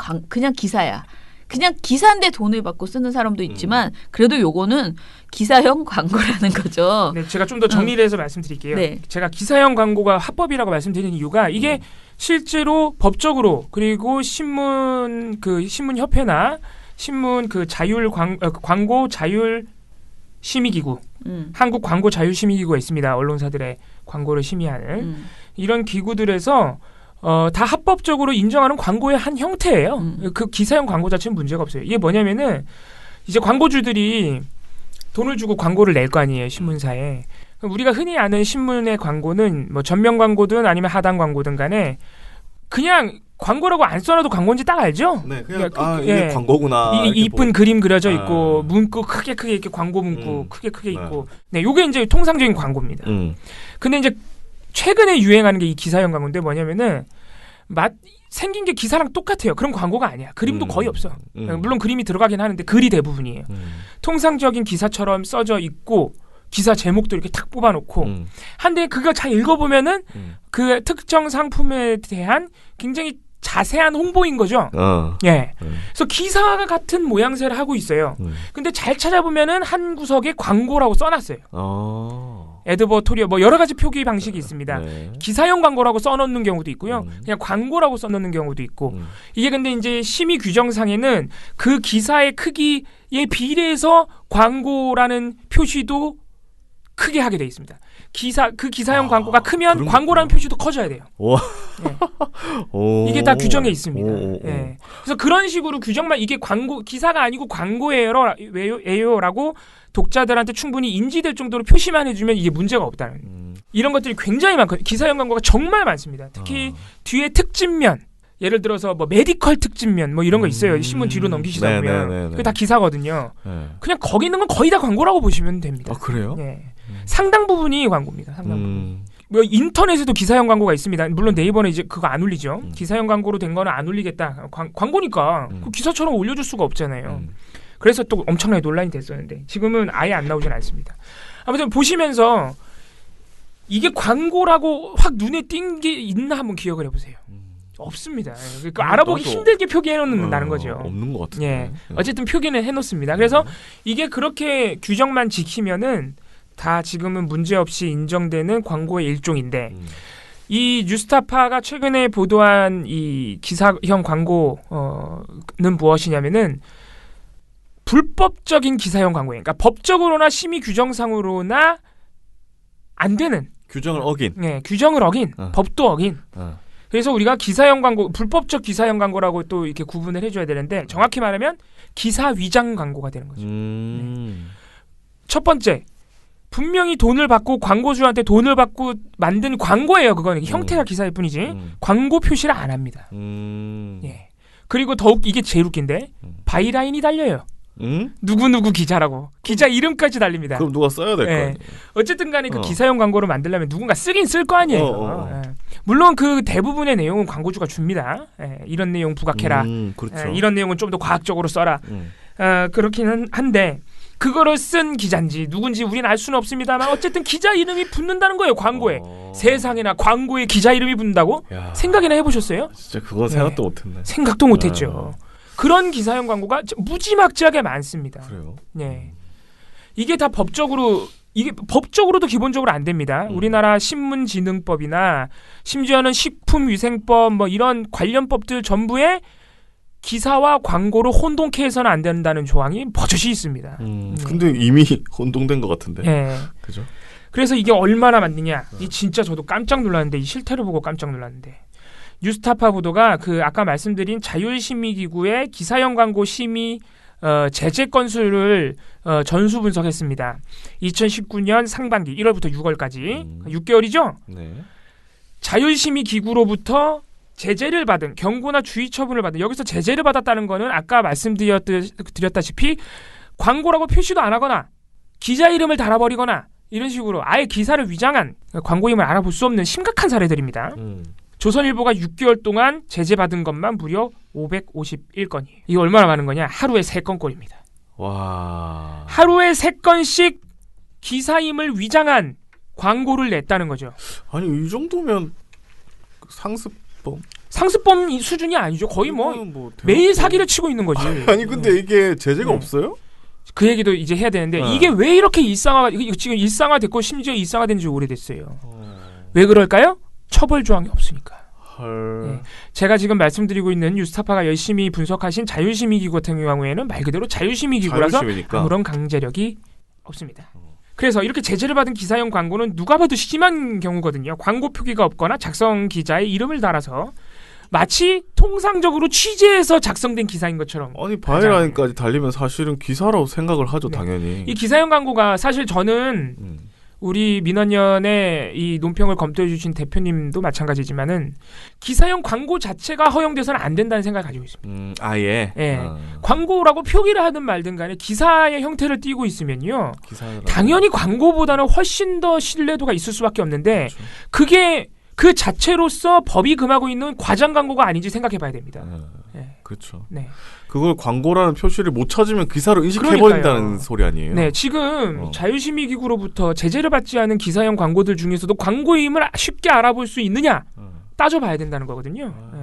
기사야. 그냥 기사인데 돈을 받고 쓰는 사람도 있지만 그래도 요거는 기사형 광고라는 거죠. 네, 제가 좀 더 정리를 해서 말씀드릴게요. 네. 제가 기사형 광고가 합법이라고 말씀드리는 이유가 이게 실제로 법적으로 그리고 신문협회나 신문 그 광고 자율 심의기구, 한국 광고 자율 심의기구가 있습니다. 언론사들의 광고를 심의하는 이런 기구들에서 다 합법적으로 인정하는 광고의 한 형태예요. 그 기사형 광고 자체는 문제가 없어요. 이게 뭐냐면은 이제 광고주들이 돈을 주고 광고를 낼 거 아니에요, 신문사에. 우리가 흔히 아는 신문의 광고는 뭐 전면 광고든 아니면 하단 광고든 간에 그냥 광고라고 안 써놔도 광고인지 딱 알죠? 네, 그냥 이게 광고구나. 이쁜 그림 그려져 있고 문구 크게 이렇게 광고 문구 크게 있고. 네, 요게 이제 통상적인 광고입니다. 근데 이제 최근에 유행하는 게 이 기사형 광고인데 뭐냐면은 생긴 게 기사랑 똑같아요. 그런 광고가 아니야. 그림도 거의 없어. 물론 그림이 들어가긴 하는데 글이 대부분이에요. 통상적인 기사처럼 써져 있고 기사 제목도 이렇게 탁 뽑아놓고 한데 그거 잘 읽어보면은 그 특정 상품에 대한 굉장히 자세한 홍보인 거죠. 예. 그래서 기사 같은 모양새를 하고 있어요. 근데 잘 찾아보면은 한 구석에 광고라고 써놨어요. 애드버토리어 뭐 여러 가지 표기 방식이 있습니다. 네. 기사형 광고라고 써놓는 경우도 있고요. 그냥 광고라고 써놓는 경우도 있고. 이게 근데 이제 심의 규정상에는 그 기사의 크기에 비례해서 광고라는 표시도 크게 하게 돼 있습니다. 그 기사형 광고가 크면 광고라는 표시도 커져야 돼요. 네. 이게 다 규정에 있습니다. 네. 그래서 그런 식으로 규정만 이게 기사가 아니고 광고예요라고 독자들한테 충분히 인지될 정도로 표시만 해주면 이게 문제가 없다는 이런 것들이 굉장히 많거든요. 기사형 광고가 정말 많습니다. 특히 뒤에 특집면 예를 들어서 뭐 메디컬 특집면 뭐 이런 거 있어요. 신문 뒤로 넘기시다 보면 그게 다 기사거든요. 그냥 거기 있는 건 거의 다 광고라고 보시면 됩니다. 아 그래요? 네. 상당 부분이 광고입니다. 상당 부분. 뭐 인터넷에도 기사형 광고가 있습니다. 물론 네이버는 이제 그거 안 올리죠. 기사형 광고로 된 거는 안 올리겠다. 광고니까 그 기사처럼 올려줄 수가 없잖아요. 그래서 또 엄청나게 논란이 됐었는데 지금은 아예 안 나오진 않습니다. 아무튼 보시면서 이게 광고라고 확 눈에 띈 게 있나 한번 기억을 해보세요. 없습니다. 그러니까 알아보기 힘들게 표기해놓는다는 거죠. 없는 것 같은데. 예. 어쨌든 표기는 해놓습니다. 그래서 이게 그렇게 규정만 지키면은 다 지금은 문제없이 인정되는 광고의 일종인데 이 뉴스타파가 최근에 보도한 이 기사형 광고는 무엇이냐면은 불법적인 기사형 광고예요. 그러니까 법적으로나 심의 규정상으로나 안 되는 규정을 어긴. 네, 규정을 어긴 법도 어긴. 그래서 우리가 기사형 광고, 불법적 기사형 광고라고 또 이렇게 구분을 해줘야 되는데 정확히 말하면 기사 위장 광고가 되는 거죠. 네. 첫 번째, 분명히 돈을 받고 광고주한테 돈을 받고 만든 광고예요. 그거는 형태가 기사일 뿐이지 광고 표시를 안 합니다. 예. 그리고 더욱 이게 제일 웃긴데 바이라인이 달려요. 누구누구 기자라고 기자 이름까지 달립니다. 그럼 누가 써야 될 거 아니에요. 어쨌든 간에 그 기사형 광고를 만들려면 누군가 쓰긴 쓸 거 아니에요. 예. 물론 그 대부분의 내용은 광고주가 줍니다. 예. 이런 내용 부각해라. 그렇죠. 예. 이런 내용은 좀 더 과학적으로 써라. 그렇기는 한데 그거를 쓴 기자인지 누군지 우리는 알 수는 없습니다만 어쨌든 기자 이름이 붙는다는 거예요. 광고에. 세상에나 광고에 기자 이름이 붙는다고? 야. 생각이나 해보셨어요? 진짜 그건 생각도 못했네. 생각도 못했죠. 그런 기사형 광고가 무지막지하게 많습니다. 그래요? 네. 이게 다 법적으로도 기본적으로 안 됩니다. 우리나라 신문진흥법이나 심지어는 식품위생법 뭐 이런 관련 법들 전부에 기사와 광고를 혼동케 해서는 안 된다는 조항이 버젓이 있습니다. 근데 이미 혼동된 것 같은데. 네. 그죠? 그래서 이게 얼마나 맞느냐. 이 진짜 저도 깜짝 놀랐는데 이 실태를 보고 깜짝 놀랐는데. 뉴스타파 보도가 그 아까 말씀드린 자율심의기구의 기사형 광고 심의 제재 건수를 전수 분석했습니다. 2019년 상반기 1월부터 6월까지 6개월이죠. 네. 자율심의기구로부터 제재를 받은 경고나 주의 처분을 받은 여기서 제재를 받았다는 거는 아까 말씀드렸다시피 광고라고 표시도 안 하거나 기자 이름을 달아버리거나 이런 식으로 아예 기사를 위장한 광고임을 알아볼 수 없는 심각한 사례들입니다. 조선일보가 6개월 동안 제재받은 것만 무려 551건이에요. 이거 얼마나 많은 거냐? 하루에 3건꼴입니다. 와. 하루에 3건씩 기사임을 위장한 광고를 냈다는 거죠. 아니 이 정도면 상습범 수준이 아니죠. 거의 뭐 매일 사기를 치고 있는 거지. 아니 근데 이게 제재가 없어요? 그 얘기도 이제 해야 되는데 이게 왜 이렇게 지금 일상화됐고 심지어 일상화된 지 오래됐어요. 왜 그럴까요? 처벌 조항이 없으니까. 네. 제가 지금 말씀드리고 있는 뉴스타파가 열심히 분석하신 자율심의기구 같은 경우에는 말 그대로 자율심의기구라서 아무런 강제력이 없습니다. 그래서 이렇게 제재를 받은 기사형 광고는 누가 봐도 심한 경우거든요. 광고 표기가 없거나 작성 기자의 이름을 달아서 마치 통상적으로 취재해서 작성된 기사인 것처럼. 아니 바이라인까지 달리면 사실은 기사라고 생각을 하죠. 네. 당연히. 이 기사형 광고가 사실 저는 우리 민원연의 이 논평을 검토해 주신 대표님도 마찬가지지만은 기사형 광고 자체가 허용돼서는 안 된다는 생각을 가지고 있습니다. 아예. 네. 광고라고 표기를 하든 말든 간에 기사의 형태를 띠고 있으면요. 당연히 광고보다는 훨씬 더 신뢰도가 있을 수밖에 없는데 그렇죠. 그게 그 자체로서 법이 금하고 있는 과장 광고가 아닌지 생각해 봐야 됩니다. 네. 그렇죠. 네. 그걸 광고라는 표시를 못 찾으면 기사로 인식해버린다는 소리 아니에요? 네, 지금 자율심의기구로부터 제재를 받지 않은 기사형 광고들 중에서도 광고임을 쉽게 알아볼 수 있느냐 따져봐야 된다는 거거든요. 네.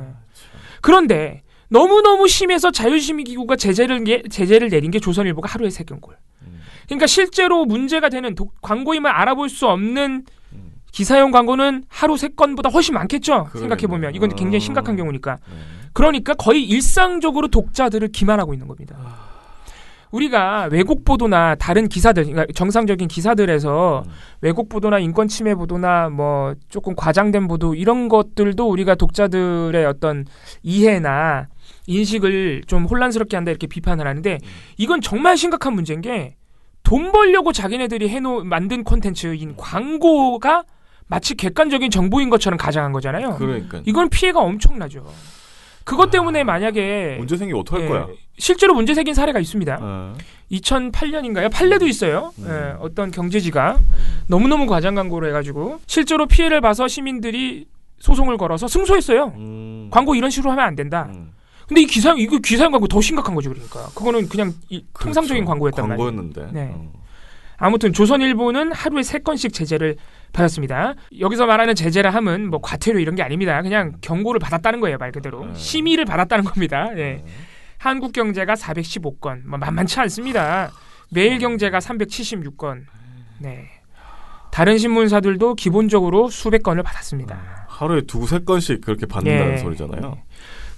그런데 너무너무 심해서 자유시민기구가 제재를 내린 게 조선일보가 하루에 3건꼴. 그러니까 실제로 문제가 되는 광고임을 알아볼 수 없는 기사용 광고는 하루 3건보다 훨씬 많겠죠. 생각해보면. 이건 굉장히 심각한 경우니까. 그러니까 거의 일상적으로 독자들을 기만하고 있는 겁니다. 우리가 왜곡 보도나 다른 기사들, 그러니까 정상적인 기사들에서 왜곡 보도나 인권 침해 보도나 뭐 조금 과장된 보도 이런 것들도 우리가 독자들의 어떤 이해나 인식을 좀 혼란스럽게 한다 이렇게 비판을 하는데 이건 정말 심각한 문제인 게 돈 벌려고 자기네들이 만든 콘텐츠인 광고가 마치 객관적인 정보인 것처럼 가장한 거잖아요. 그러니까 이건 피해가 엄청나죠. 그것 때문에 만약에 문제 생기면 어떡할 거야? 실제로 문제 생긴 사례가 있습니다. 2008년인가요? 판례도 있어요. 어떤 경제지가 너무너무 과장 광고를 해가지고 실제로 피해를 봐서 시민들이 소송을 걸어서 승소했어요. 광고 이런 식으로 하면 안 된다. 근데 이거 기사용 광고 더 심각한 거죠. 그러니까 그거는 그냥 통상적인 광고였단 말이에요. 광고였는데. 네. 아무튼 조선일보는 하루에 3건씩 제재를 받았습니다. 여기서 말하는 제재라 함은 뭐 과태료 이런 게 아닙니다. 그냥 경고를 받았다는 거예요. 말 그대로. 심의를 받았다는 겁니다. 예. 한국경제가 415건. 뭐 만만치 않습니다. 매일경제가 376건. 네. 다른 신문사들도 기본적으로 수백 건을 받았습니다. 하루에 2-3건씩 그렇게 받는다는 소리잖아요.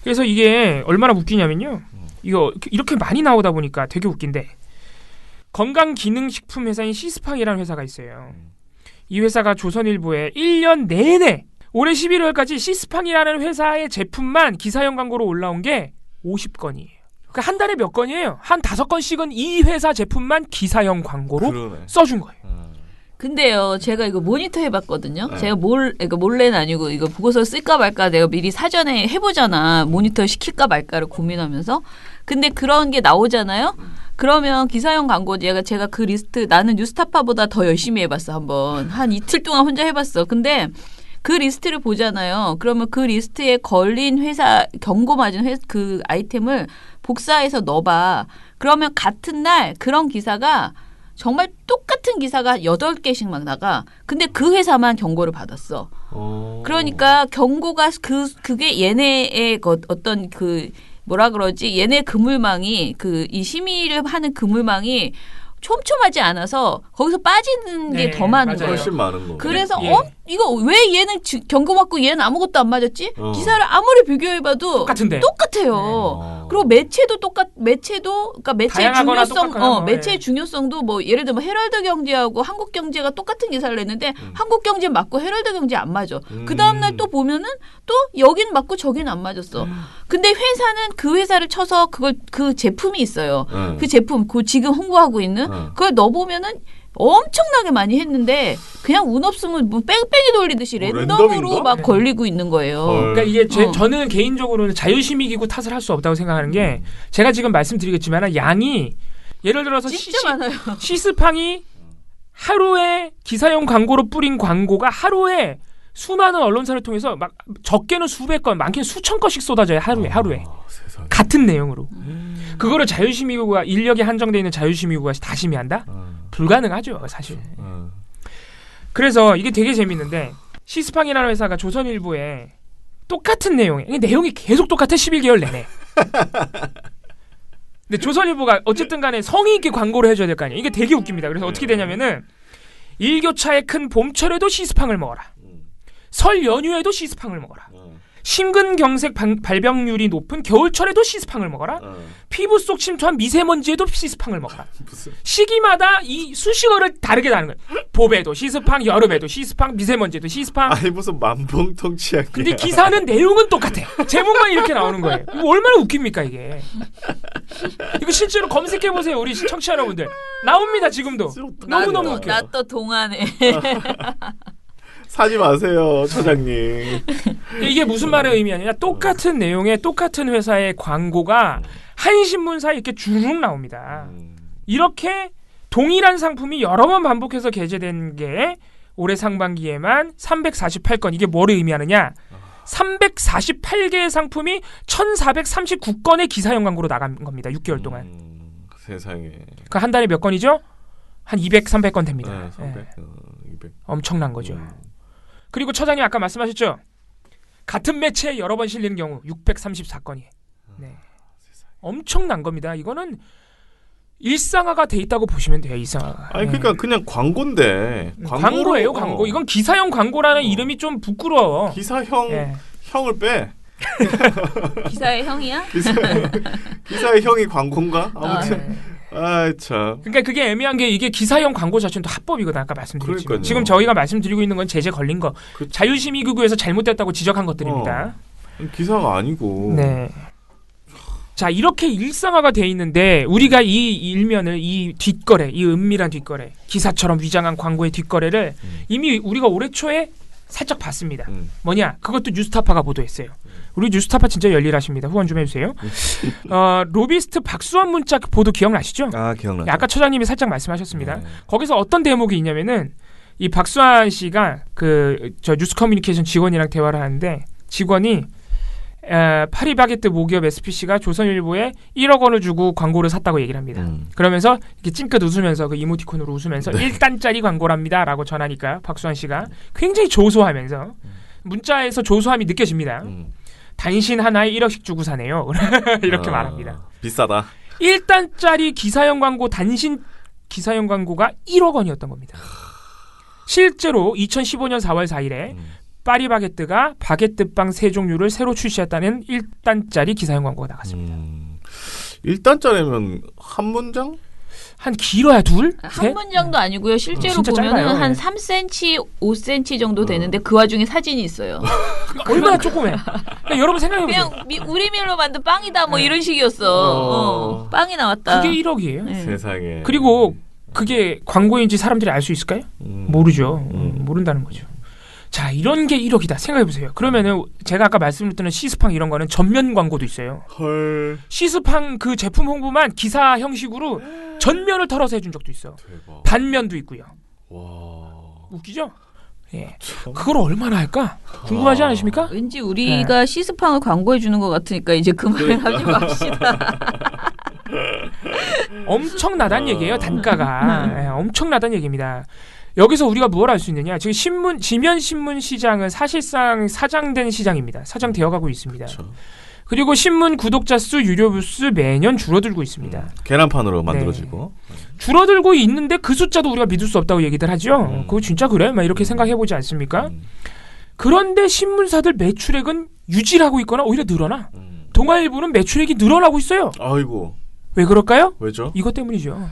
그래서 이게 얼마나 웃기냐면요. 이거 이렇게 많이 나오다 보니까 되게 웃긴데 건강기능식품 회사인 시스팡이라는 회사가 있어요. 이 회사가 조선일보에 1년 내내 올해 11월까지 시스팡이라는 회사의 제품만 기사형 광고로 올라온 게 50건이에요. 그러니까 한 달에 몇 건이에요? 한 5건씩은 이 회사 제품만 기사형 광고로 써준 거예요. 근데요, 제가 이거 모니터 해봤거든요. 제가 그러니까 몰래는 아니고 이거 보고서 쓸까 말까 내가 미리 사전에 해보잖아. 모니터 시킬까 말까를 고민하면서. 근데 그런 게 나오잖아요. 그러면 기사형 광고 제가 그 리스트 나는 뉴스타파보다 더 열심히 해봤어 한번. 한 이틀 동안 혼자 해봤어. 근데 그 리스트를 보잖아요. 그러면 그 리스트에 걸린 회사 경고 맞은 그 아이템을 복사해서 넣어봐. 그러면 같은 날 그런 기사가 정말 똑같은 기사가 8개씩 막 나가. 근데 그 회사만 경고를 받았어. 그러니까 경고가 그게 얘네의 어떤 그 뭐라 그러지? 얘네 그물망이 이 심의를 하는 그물망이 촘촘하지 않아서 거기서 빠지는 게 더 많은 거예요. 훨씬 많은 거. 그래서 이거 왜 얘는 경고 받고 얘는 아무것도 안 맞았지? 기사를 아무리 비교해봐도 똑같아요. 그리고 매체도 그러니까 매체의 중요성, 매체의 중요성도 뭐 예를 들면 헤럴드 경제하고 한국 경제가 똑같은 기사를 냈는데 한국 경제 맞고 헤럴드 경제 안 맞아. 그 다음 날 또 보면은 또 여긴 맞고 저긴 안 맞았어. 근데 회사는 그 회사를 쳐서 그 제품이 있어요. 그 제품, 지금 홍보하고 있는 그걸 넣어보면은 엄청나게 많이 했는데 그냥 운 없으면 뭐 뺑뺑이 돌리듯이 랜덤으로 막 걸리고 있는 거예요. 그러니까 이게 저는 개인적으로는 자유심의기구 탓을 할 수 없다고 생각하는 게 제가 지금 말씀드리겠지만 양이 예를 들어서 진짜 많아요. 시스팡이 하루에 기사용 광고로 뿌린 광고가 하루에 수많은 언론사를 통해서 막 적게는 수백 건, 많게는 수천 건씩 쏟아져요. 하루에. 같은 내용으로. 그거를 자유심의기구가 인력이 한정되어 있는 자유심의기구가 다 심의한다? 불가능하죠, 사실. 그래서 이게 되게 재밌는데 시스팡이라는 회사가 조선일보에 똑같은 내용이 계속 똑같아. 11개월 내내. 근데 조선일보가 어쨌든 간에 성의 있게 광고를 해줘야 될 거 아니에요. 이게 되게 웃깁니다. 그래서 어떻게 되냐면은 일교차의 큰 봄철에도 시스팡을 먹어라. 설 연휴에도 시스팡을 먹어라. 심근경색 발병률이 높은 겨울철에도 시스팡을 먹어라. 피부 속 침투한 미세먼지에도 시스팡을 먹어라. 시기마다 이 수식어를 다르게 다는 거예요. 봄에도 시스팡, 여름에도 시스팡, 미세먼지에도 시스팡. 아니 무슨 만봉통치약이야. 근데 기사는 내용은 똑같아. 제목만 이렇게 나오는 거예요. 이거 얼마나 웃깁니까 이게. 이거 실제로 검색해보세요. 우리 청취자 여러분들. 나옵니다 지금도. 너무너무 웃겨. 나 또 동안에. 사지 마세요, 처장님. 이게 무슨 말의 의미냐면 똑같은 내용의 똑같은 회사의 광고가 한 신문사에 이렇게 주룩 나옵니다. 이렇게 동일한 상품이 여러 번 반복해서 게재된 게 올해 상반기에만 348건. 이게 뭐를 의미하느냐? 348개의 상품이 1439건의 기사형 광고로 나간 겁니다. 6개월 동안. 세상에. 그 한 달에 몇 건이죠? 한 200, 300건 됩니다. 네, 300, 200. 엄청난 거죠. 그리고 처장님 아까 말씀하셨죠? 같은 매체에 여러 번 실리는 경우 634건이에요. 네. 엄청난 겁니다. 이거는 일상화가 돼 있다고 보시면 돼요. 일상화가. 아니 그러니까 그냥 광고인데 광고예요. 광고. 이건 기사형 광고라는 이름이 좀 부끄러워. 기사형 예. 형을 빼. 기사의 형이야? 기사의 형이 광고인가? 아무튼 아 참. 그러니까 그게 애매한 게 이게 기사형 광고 자체는 또 합법이거든. 아까 말씀드렸지만. 그러니까요. 지금 저희가 말씀드리고 있는 건 제재 걸린 거. 그- 자유심의기구에서 잘못됐다고 지적한 것들입니다. 기사가 아니고. 네. 자, 이렇게 일상화가 돼 있는데 우리가 이 일면을 이 뒷거래, 이 은밀한 뒷거래, 기사처럼 위장한 광고의 뒷거래를 이미 우리가 올해 초에 살짝 봤습니다. 뭐냐? 그것도 뉴스타파가 보도했어요. 우리 뉴스타파 진짜 열일하십니다. 후원 좀 해주세요. 로비스트 박수환 문자 보도 기억나시죠? 아 기억나죠. 아까 처장님이 살짝 말씀하셨습니다. 네. 거기서 어떤 대목이 있냐면은 이 박수환 씨가 저 뉴스 커뮤니케이션 직원이랑 대화를 하는데 직원이 파리바게뜨 모기업 SPC가 조선일보에 1억 원을 주고 광고를 샀다고 얘기를 합니다. 그러면서 이렇게 찡긋 웃으면서 그 이모티콘으로 웃으면서 1단짜리 광고랍니다 라고 전하니까 박수환 씨가 굉장히 조소하면서 문자에서 조소함이 느껴집니다. 단신 하나에 1억씩 주고 사네요. 이렇게 말합니다. 비싸다. 1단짜리 기사형 광고 단신 기사형 광고가 1억 원이었던 겁니다. 실제로 2015년 4월 4일에 파리바게뜨가 바게뜨빵 3종류를 새로 출시했다는 1단짜리 기사형 광고가 나갔습니다. 1단짜리면 한 문장? 한 길어야 둘? 셋? 한 문장도 아니고요. 실제로 진짜 보면은 짧아요. 한 3cm, 5cm 정도 되는데 그 와중에 사진이 있어요. 얼마나 조그매. 그러니까 여러분 생각해보세요. 그냥 우리 밀로 만든 빵이다 뭐 이런 식이었어. 빵이 나왔다. 그게 1억이에요. 네. 세상에. 그리고 그게 광고인지 사람들이 알 수 있을까요? 모르죠. 모른다는 거죠. 자, 이런 게 1억이다. 생각해보세요. 그러면은 제가 아까 말씀드렸던 시스팡 이런 거는 전면 광고도 있어요. 헐. 시스팡 그 제품 홍보만 기사 형식으로 전면을 털어서 해준 적도 있어. 대박. 반면도 있고요. 와. 웃기죠? 예. 그걸 얼마나 할까? 궁금하지 않으십니까? 왠지 우리가 시스팡을 광고해 주는 것 같으니까 이제 그 말을 하지 맙시다. 엄청나다는 얘기예요. 단가가. 예, 엄청나다는 얘기입니다. 여기서 우리가 뭘 알 수 있느냐? 지금 지면 신문 시장은 사실상 사장된 시장입니다. 사장되어 가고 있습니다. 그렇죠. 그리고 신문 구독자 수, 유료 부수 매년 줄어들고 있습니다. 계란판으로 만들어지고. 줄어들고 있는데 그 숫자도 우리가 믿을 수 없다고 얘기들 하죠. 그거 진짜 그래? 막 이렇게 생각해보지 않습니까? 그런데 신문사들 매출액은 유지를 하고 있거나 오히려 늘어나. 동아일보는 매출액이 늘어나고 있어요. 아이고. 왜 그럴까요? 왜죠? 이것 때문이죠.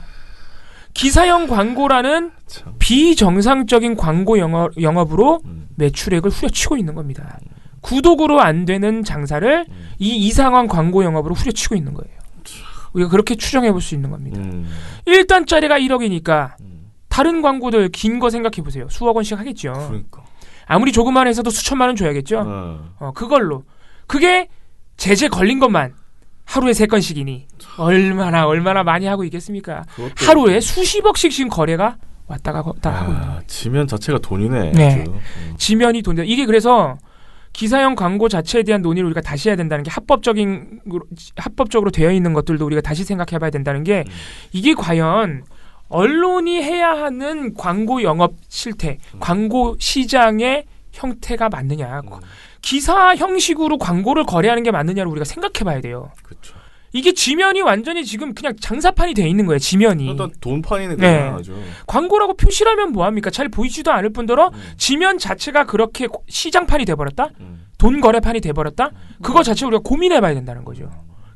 기사형 광고라는 참. 비정상적인 광고 영업으로 매출액을 후려치고 있는 겁니다. 구독으로 안 되는 장사를 이 이상한 광고 영업으로 후려치고 있는 거예요. 우리가 그렇게 추정해 볼 수 있는 겁니다. 1단짜리가 1억이니까 다른 광고들 긴 거 생각해 보세요. 수억 원씩 하겠죠. 그러니까. 아무리 조그만 회사도 수천만 원 줘야겠죠. 그걸로. 그게 제재 걸린 것만 하루에 3건씩이니 얼마나 많이 하고 있겠습니까? 하루에 수십억씩 지금 거래가 왔다 갔다 하고 있는 거예요. 지면 자체가 돈이네. 네. 아주. 지면이 돈이다. 이게 그래서 기사형 광고 자체에 대한 논의를 우리가 다시 해야 된다는 게 합법적으로 되어 있는 것들도 우리가 다시 생각해 봐야 된다는 게 이게 과연 언론이 해야 하는 광고 영업 실태, 광고 시장의 형태가 맞느냐. 기사 형식으로 광고를 거래하는 게 맞느냐를 우리가 생각해 봐야 돼요. 그렇죠. 이게 지면이 완전히 지금 그냥 장사판이 돼 있는 거예요. 지면이. 일단 돈판이네 네. 그냥 아주. 광고라고 표시하면 뭐합니까? 잘 보이지도 않을 뿐더러 지면 자체가 그렇게 시장판이 돼버렸다? 돈 거래판이 돼버렸다? 그거 자체 우리가 고민해봐야 된다는 거죠.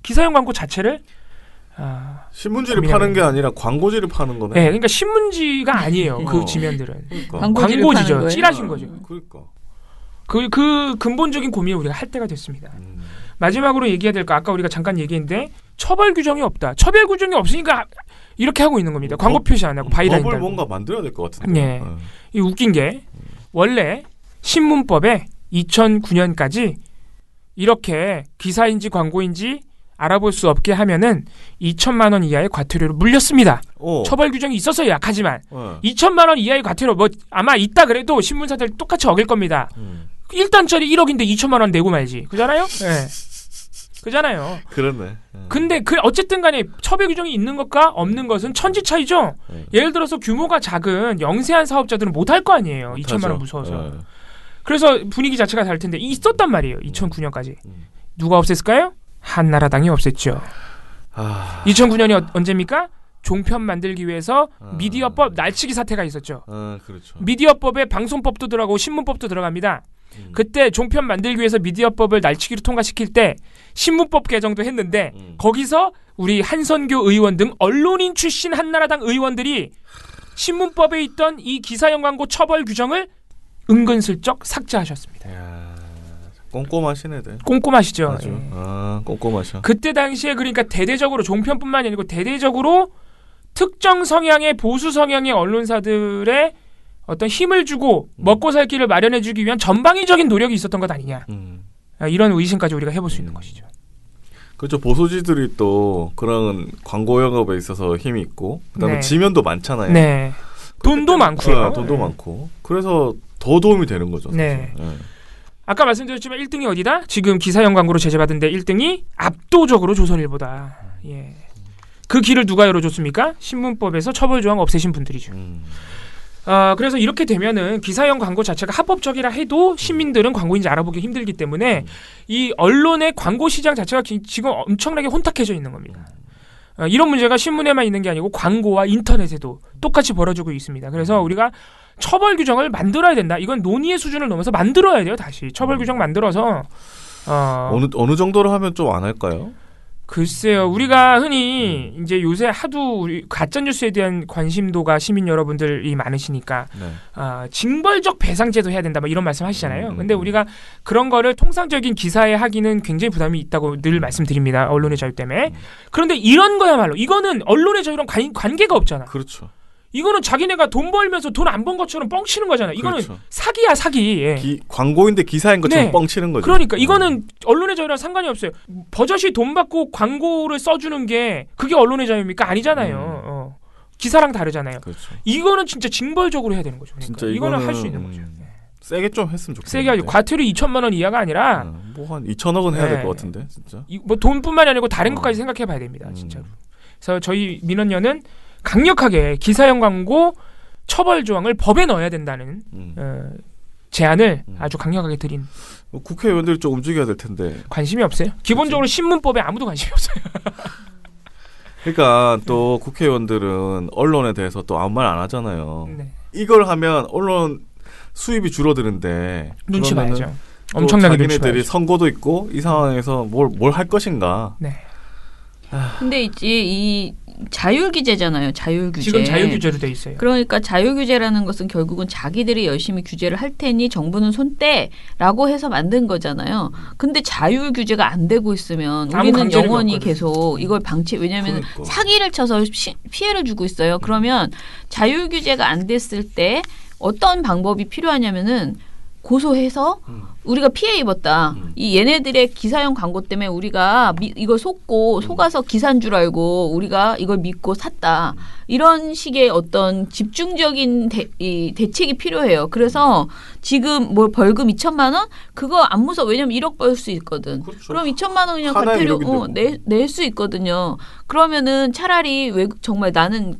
기사형 광고 자체를 신문지를 파는 게 아니라 광고지를 파는 거네. 네, 그러니까 신문지가 아니에요. 그 지면들은 그러니까. 광고지죠. 찌라신 거죠. 그러니까. 그 근본적인 고민을 우리가 할 때가 됐습니다. 마지막으로 얘기해야 될 거 아까 우리가 잠깐 얘기했는데 처벌 규정이 없다. 처벌 규정이 없으니까 이렇게 하고 있는 겁니다. 광고 표시 안 하고 바이라인 법을 달고. 뭔가 만들어야 될 것 같은데. 네. 이 웃긴 게 원래 신문법에 2009년까지 이렇게 기사인지 광고인지 알아볼 수 없게 하면은 2천만 원 이하의 과태료를 물렸습니다. 처벌 규정이 있어서 약하지만 2천만 원 이하의 과태료 뭐 아마 있다 그래도 신문사들 똑같이 어길 겁니다. 1단짜리 1억인데 2천만 원 내고 말지. 그잖아요? 네. 그잖아요. 그렇네. 근데 어쨌든 간에 처벌 규정이 있는 것과 없는 것은 천지 차이죠. 예를 들어서 규모가 작은 영세한 사업자들은 못 할 거 아니에요. 2천만 원 무서워서. 그래서 분위기 자체가 다를 텐데 있었단 말이에요. 2009년까지. 누가 없앴을까요? 한나라당이 없앴죠. 2009년이 언제입니까? 종편 만들기 위해서 미디어법 날치기 사태가 있었죠. 그렇죠. 미디어법에 방송법도 들어가고 신문법도 들어갑니다. 그때 종편 만들기 위해서 미디어법을 날치기로 통과시킬 때 신문법 개정도 했는데 거기서 우리 한선교 의원 등 언론인 출신 한나라당 의원들이 신문법에 있던 이 기사형 광고 처벌 규정을 은근슬쩍 삭제하셨습니다. 꼼꼼하시네. 꼼꼼하시죠. 아주. 꼼꼼하셔. 그때 당시에 그러니까 대대적으로 종편뿐만이 아니고 대대적으로 특정 성향의 보수 성향의 언론사들의 어떤 힘을 주고 먹고 살 길을 마련해주기 위한 전방위적인 노력이 있었던 것 아니냐. 이런 의심까지 우리가 해볼 수 있는 것이죠. 그렇죠. 보수지들이 또 그런 광고 영업에 있어서 힘이 있고 그다음에 네. 지면도 많잖아요. 네. 돈도 많고요. 돈도 많고. 그래서 더 도움이 되는 거죠. 사실. 네. 아까 말씀드렸지만 1등이 어디다? 지금 기사형 광고로 제재받은 데 1등이 압도적으로 조선일보다. 예. 그 길을 누가 열어줬습니까? 신문법에서 처벌조항 없애신 분들이죠. 그래서 이렇게 되면은 기사형 광고 자체가 합법적이라 해도 시민들은 광고인지 알아보기 힘들기 때문에 이 언론의 광고 시장 자체가 지금 엄청나게 혼탁해져 있는 겁니다. 이런 문제가 신문에만 있는 게 아니고 광고와 인터넷에도 똑같이 벌어지고 있습니다. 그래서 우리가 처벌 규정을 만들어야 된다. 이건 논의의 수준을 넘어서 만들어야 돼요. 다시 처벌 규정 만들어서 어느 정도로 하면 좀 안 할까요? 글쎄요. 우리가 흔히 이제 요새 하도 우리 가짜 뉴스에 대한 관심도가 시민 여러분들이 많으시니까 징벌적 배상제도 해야 된다. 뭐 이런 말씀하시잖아요. 근데 우리가 그런 거를 통상적인 기사에 하기는 굉장히 부담이 있다고 늘 말씀드립니다. 언론의 자유 때문에. 그런데 이런 거야말로 이거는 언론의 자유랑 관계가 없잖아. 그렇죠. 이거는 자기네가 돈 벌면서 돈 안 번 것처럼 뻥치는 거잖아. 이거는 그렇죠. 사기야 사기. 예. 광고인데 기사인 것처럼 네. 뻥치는 거죠. 그러니까 이거는 언론의 자유랑 상관이 없어요. 버젓이 돈 받고 광고를 써주는 게 그게 언론의 자유입니까? 아니잖아요. 기사랑 다르잖아요. 그렇죠. 이거는 진짜 징벌적으로 해야 되는 거죠. 그러니까 진짜 이거는 할 수 있는 거죠. 세게 좀 했으면 좋겠는데. 세게 하죠. 과태료 2천만 원 이하가 아니라 뭐 한 2천억은 해야 될 네. 것 같은데 진짜. 뭐 돈뿐만이 아니고 다른 것까지 생각해 봐야 됩니다. 진짜로. 그래서 저희 민원연은 강력하게 기사형 광고 처벌 조항을 법에 넣어야 된다는 제안을 아주 강력하게 드린. 국회의원들이 좀 움직여야 될 텐데. 관심이 없어요. 기본적으로 신문법에 아무도 관심이 없어요. 그러니까 또 국회의원들은 언론에 대해서 또 아무 말 안 하잖아요. 네. 이걸 하면 언론 수입이 줄어드는데 눈치 그러면은 봐야죠. 엄청나게 눈치 자기네들이 봐야죠. 선거도 있고 이 상황에서 뭘 할 것인가. 네. 근데 이제 이 자율 규제잖아요. 자율 규제. 지금 자율 규제로 돼 있어요. 그러니까 자율 규제라는 것은 결국은 자기들이 열심히 규제를 할 테니 정부는 손떼라고 해서 만든 거잖아요. 근데 자율 규제가 안 되고 있으면 우리는 영원히 계속 이걸 왜냐하면 그러니까. 사기를 쳐서 피해를 주고 있어요. 그러면 자율 규제가 안 됐을 때 어떤 방법이 필요하냐면은 고소해서 우리가 피해 입었다. 이 얘네들의 기사형 광고 때문에 우리가 이걸 속아서 기사인 줄 알고 우리가 이걸 믿고 샀다. 이런 식의 어떤 집중적인 대책이 필요해요. 그래서 지금 뭐 벌금 2천만 원? 그거 안 무서워. 왜냐면 1억 벌 수 있거든. 그렇죠. 그럼 2천만 원 그냥 하나에 과태료 1억인데 낼 수 있거든요. 그러면은 차라리 정말 나는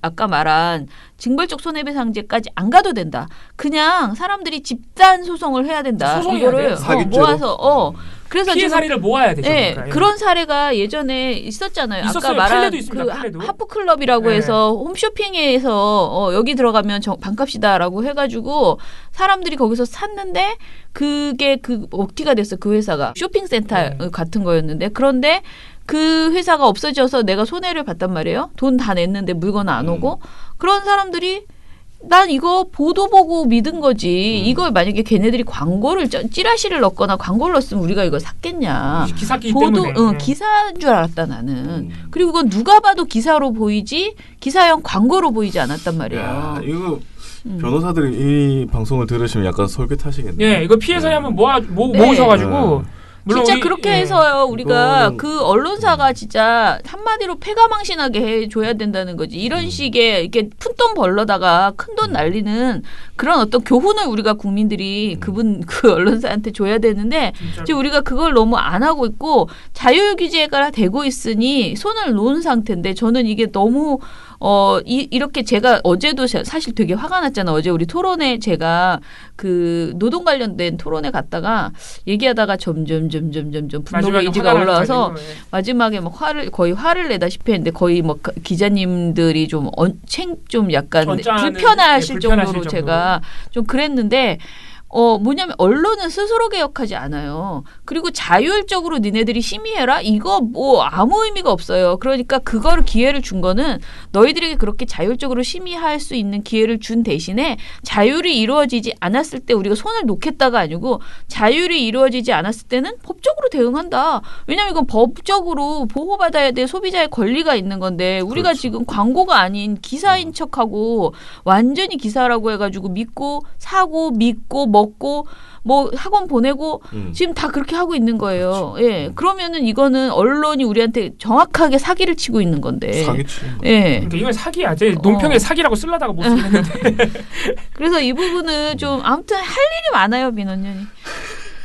아까 말한 징벌적 손해배상제까지 안 가도 된다. 그냥 사람들이 집단 소송을 해야 된다. 소송해야 돼요. 사기죄로. 모아서 그래서 피해 지금 사례를 모아야 되죠. 네, 그러니까. 그런 사례가 예전에 있었잖아요. 있었어요. 아까 말한 판례도 있습니다. 그 판례도. 하프클럽이라고 네. 해서 홈쇼핑에서 여기 들어가면 반값이다라고 해가지고 사람들이 거기서 샀는데 그게 먹튀가 됐어. 그 회사가 쇼핑센터 네. 같은 거였는데 그런데 그 회사가 없어져서 내가 손해를 봤단 말이에요. 돈 다 냈는데 물건 안 오고 그런 사람들이 난 이거 보도 보고 믿은 거지. 이걸 만약에 걔네들이 광고를 찌라시를 넣거나 광고를 넣었으면 우리가 이걸 샀겠냐. 기사기 때문에. 기사인 줄 알았다 나는. 그리고 그건 누가 봐도 기사로 보이지 기사형 광고로 보이지 않았단 말이에요. 야, 이거 변호사들이 이 방송을 들으시면 약간 솔깃하시겠네요. 예, 이거 피해 사례 한번 모으셔가지고. 물론 진짜 우리, 그렇게 예. 해서요. 우리가 그거는- 그 언론사가 진짜 한마디로 패가망신하게 해줘야 된다는 거지. 이런 식의 이렇게 푼돈 벌러다가 큰돈 날리는 그런 어떤 교훈을 우리가 국민들이 그 언론사한테 줘야 되는데 지금 우리가 그걸 너무 안 하고 있고 자율 규제가 되고 있으니 손을 놓은 상태인데 저는 이게 너무 이렇게 제가 어제도 사실 되게 화가 났잖아. 어제 우리 토론에 제가 그 노동 관련된 토론에 갔다가 얘기하다가 점점 분노 게이지가 올라와서 마지막에 막 거의 화를 내다시피 했는데 거의 뭐 기자님들이 좀 약간 불편하실 정도로 제가 좀 그랬는데 뭐냐면 언론은 스스로 개혁하지 않아요. 그리고 자율적으로 니네들이 심의해라? 이거 뭐 아무 의미가 없어요. 그러니까 그거를 기회를 준 거는 너희들에게 그렇게 자율적으로 심의할 수 있는 기회를 준 대신에 자율이 이루어지지 않았을 때 우리가 손을 놓겠다가 아니고 자율이 이루어지지 않았을 때는 법적으로 대응한다. 왜냐하면 이건 법적으로 보호받아야 될 소비자의 권리가 있는 건데 우리가 그렇죠. 지금 광고가 아닌 기사인 척하고 완전히 기사라고 해가지고 믿고 사고 믿고 먹고 뭐 학원 보내고 지금 다 그렇게 하고 있는 거예요. 그렇죠. 예, 그러면은 이거는 언론이 우리한테 정확하게 사기를 치고 있는 건데. 사기치는 거. 예. 그러니까 이건 사기야. 제 논평에 사기라고 쓰려다가 못 쓰겠는데. 그래서 이 부분은 좀 아무튼 할 일이 많아요, 민원연이.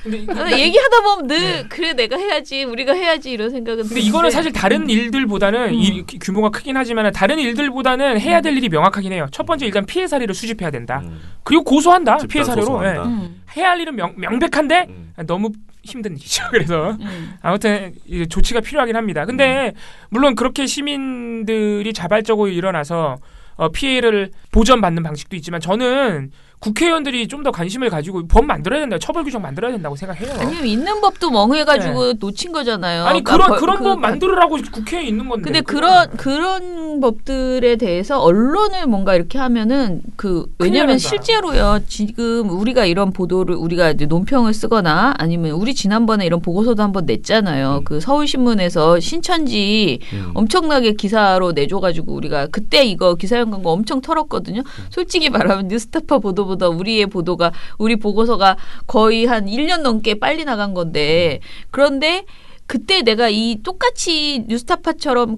근데 얘기하다 보면 늘 그래 내가 해야지 우리가 해야지 이런 생각은 근데 이거는 사실 다른 일들보다는 규모가 크긴 하지만 다른 일들보다는 해야 될 일이 명확하긴 해요. 첫 번째 일단 피해 사례를 수집해야 된다. 그리고 고소한다. 피해 사례로. 예. 해야 할 일은 명백한데 너무 힘든 일이죠. 그래서 아무튼 이제 조치가 필요하긴 합니다. 근데 물론 그렇게 시민들이 자발적으로 일어나서 피해를 보전받는 방식도 있지만 저는 국회의원들이 좀 더 관심을 가지고 법 만들어야 된다, 처벌 규정 만들어야 된다고 생각해요. 아니면 있는 법도 멍해가지고 놓친 거잖아요. 아니 그러니까 그런 법 만들으라고 국회에 있는 건데. 근데 그런 법들에 대해서 언론을 뭔가 이렇게 하면은 왜냐면 실제로요. 지금 우리가 이런 보도를 우리가 이제 논평을 쓰거나 아니면 우리 지난번에 이런 보고서도 한번 냈잖아요. 그 서울신문에서 신천지 엄청나게 기사로 내줘가지고 우리가 그때 이거 기사형 광고 엄청 털었거든요. 솔직히 말하면 뉴스타파 보도보다 우리 보고서가 거의 한 1년 넘게 빨리 나간 건데 그런데 그때 내가 이 똑같이 뉴스타파처럼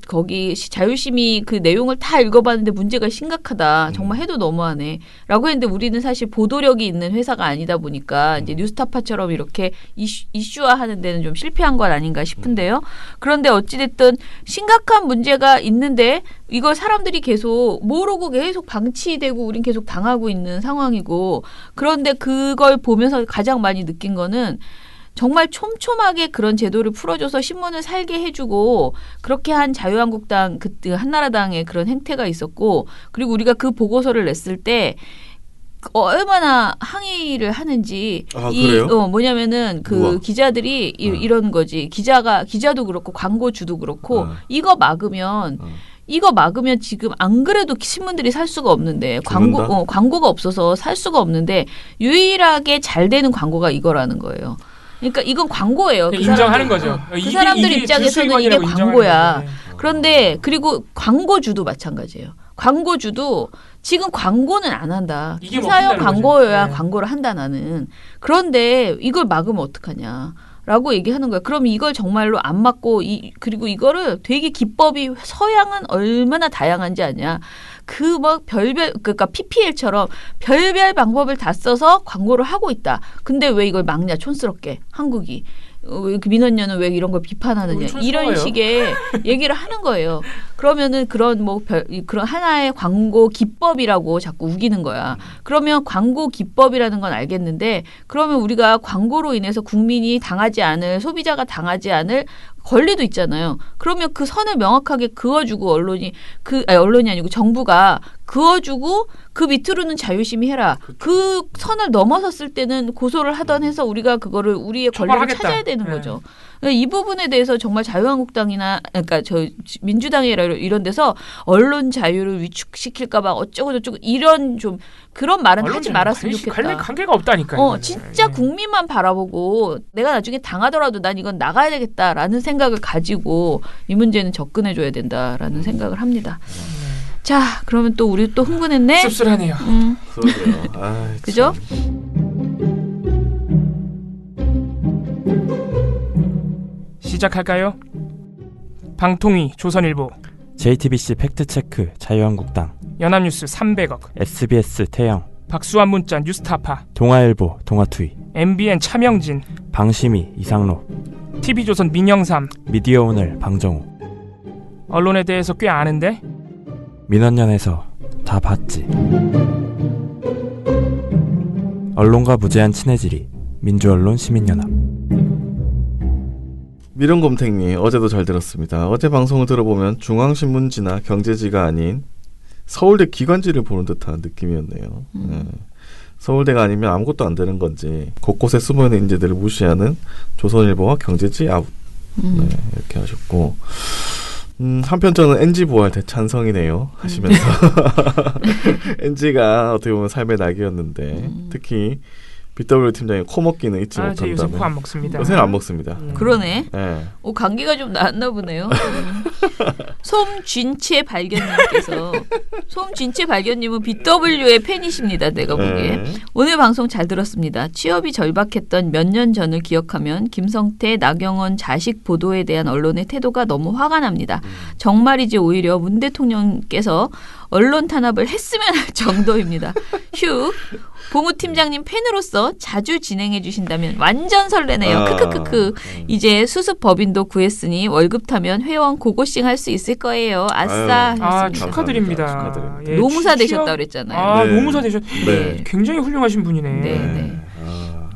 거기 자유심의 그 내용을 다 읽어봤는데 문제가 심각하다. 정말 해도 너무하네. 라고 했는데 우리는 사실 보도력이 있는 회사가 아니다 보니까 이제 뉴스타파처럼 이렇게 이슈화하는 데는 좀 실패한 건 아닌가 싶은데요. 그런데 어찌됐든 심각한 문제가 있는데 이걸 사람들이 계속 모르고 계속 방치되고 우린 계속 당하고 있는 상황이고 그런데 그걸 보면서 가장 많이 느낀 거는 정말 촘촘하게 그런 제도를 풀어줘서 신문을 살게 해주고 그렇게 한 자유한국당 한나라당의 그런 행태가 있었고 그리고 우리가 그 보고서를 냈을 때 얼마나 항의를 하는지 그래요? 뭐냐면은 우와. 기자들이 이런 거지 기자도 그렇고 광고주도 그렇고 이거 막으면 지금 안 그래도 신문들이 살 수가 없는데 광고가 없어서 살 수가 없는데 유일하게 잘 되는 광고가 이거라는 거예요. 그러니까 이건 광고예요. 인정하는 거죠. 그 사람들 입장에서는 이게 광고야. 그런데 그리고 광고주도 마찬가지예요. 광고주도 지금 광고는 안 한다. 기사형 광고여야 광고를 한다 나는. 그런데 이걸 막으면 어떡하냐. 라고 얘기하는 거야. 그럼 이걸 정말로 안 막고 그리고 이거를 되게 기법이 서양은 얼마나 다양한지 아냐. 그러니까 PPL처럼 별별 방법을 다 써서 광고를 하고 있다. 근데 왜 이걸 막냐 촌스럽게 한국이. 왜 민원연은 왜 이런 걸 비판하느냐 이런 식의 얘기를 하는 거예요. 그러면은 그런 그런 하나의 광고 기법이라고 자꾸 우기는 거야. 그러면 광고 기법이라는 건 알겠는데 그러면 우리가 광고로 인해서 국민이 당하지 않을 소비자가 당하지 않을 권리도 있잖아요. 그러면 그 선을 명확하게 그어주고 언론이 아니고 정부가 그어주고 그 밑으로는 자유심의 해라. 그 선을 넘어섰을 때는 고소를 하던 해서 우리가 그거를 우리의 권리를 처벌하겠다. 찾아야 되는 거죠. 이 부분에 대해서 정말 자유한국당이나 그러니까 민주당이나 이런 데서 언론 자유를 위축시킬까 봐 어쩌고 저쩌고 이런 좀 그런 말은 하지 말았으면 좋겠다. 관계가 없다니까요. 진짜 국민만 바라보고 내가 나중에 당하더라도 난 이건 나가야 되겠다라는 생각을 가지고 이 문제는 접근해줘야 된다라는 생각을 합니다. 자, 그러면 또 우리 또 흥분했네. 씁쓸하네요. 그러게요. 그죠? 시작할까요? 방통위 조선일보 JTBC 팩트체크 자유한국당 연합뉴스 300억 SBS 태영 박수환 문자 뉴스타파 동아일보 동아투이 MBN 차명진 방심이 이상로 TV조선 민영삼 미디어오늘 방정우 언론에 대해서 꽤 아는데 민원연에서 다 봤지. 언론과 무제한 친해지리. 민주언론 시민연합. 미련곰탱님 어제도 잘 들었습니다. 어제 방송을 들어보면 중앙신문지나 경제지가 아닌 서울대 기관지를 보는 듯한 느낌이었네요. 네. 서울대가 아니면 아무것도 안 되는 건지 곳곳에 숨어있는 인재들을 무시하는 조선일보와 경제지 아웃. 네, 이렇게 하셨고 한편 저는 NG 부활 대찬성이네요 하시면서 NG가 어떻게 보면 삶의 낙이었는데 특히 BW 팀장이 코 먹기는 잊지 못한다면. 요새 코 안 먹습니다. 요새는 안 먹습니다. 그러네. 네. 감기가 좀 나았나 보네요. 솜쥔채 발견님께서 솜쥔채 발견님은 BW의 팬이십니다. 내가 보기에. 오늘 방송 잘 들었습니다. 취업이 절박했던 몇 년 전을 기억하면 김성태, 나경원 자식 보도에 대한 언론의 태도가 너무 화가 납니다. 정말이지 오히려 문 대통령께서 언론 탄압을 했으면 할 정도입니다. 휴. 봉우 팀장님 팬으로서 자주 진행해 주신다면 완전 설레네요. 크크크크. 이제 수습 법인도 구했으니 월급 타면 회원 고고싱 할 수 있을 거예요. 아싸. 축하드립니다. 축하드립니다. 예, 노무사 되셨다 그랬잖아요. 네. 노무사 되셨. 네. 굉장히 훌륭하신 분이네. 네.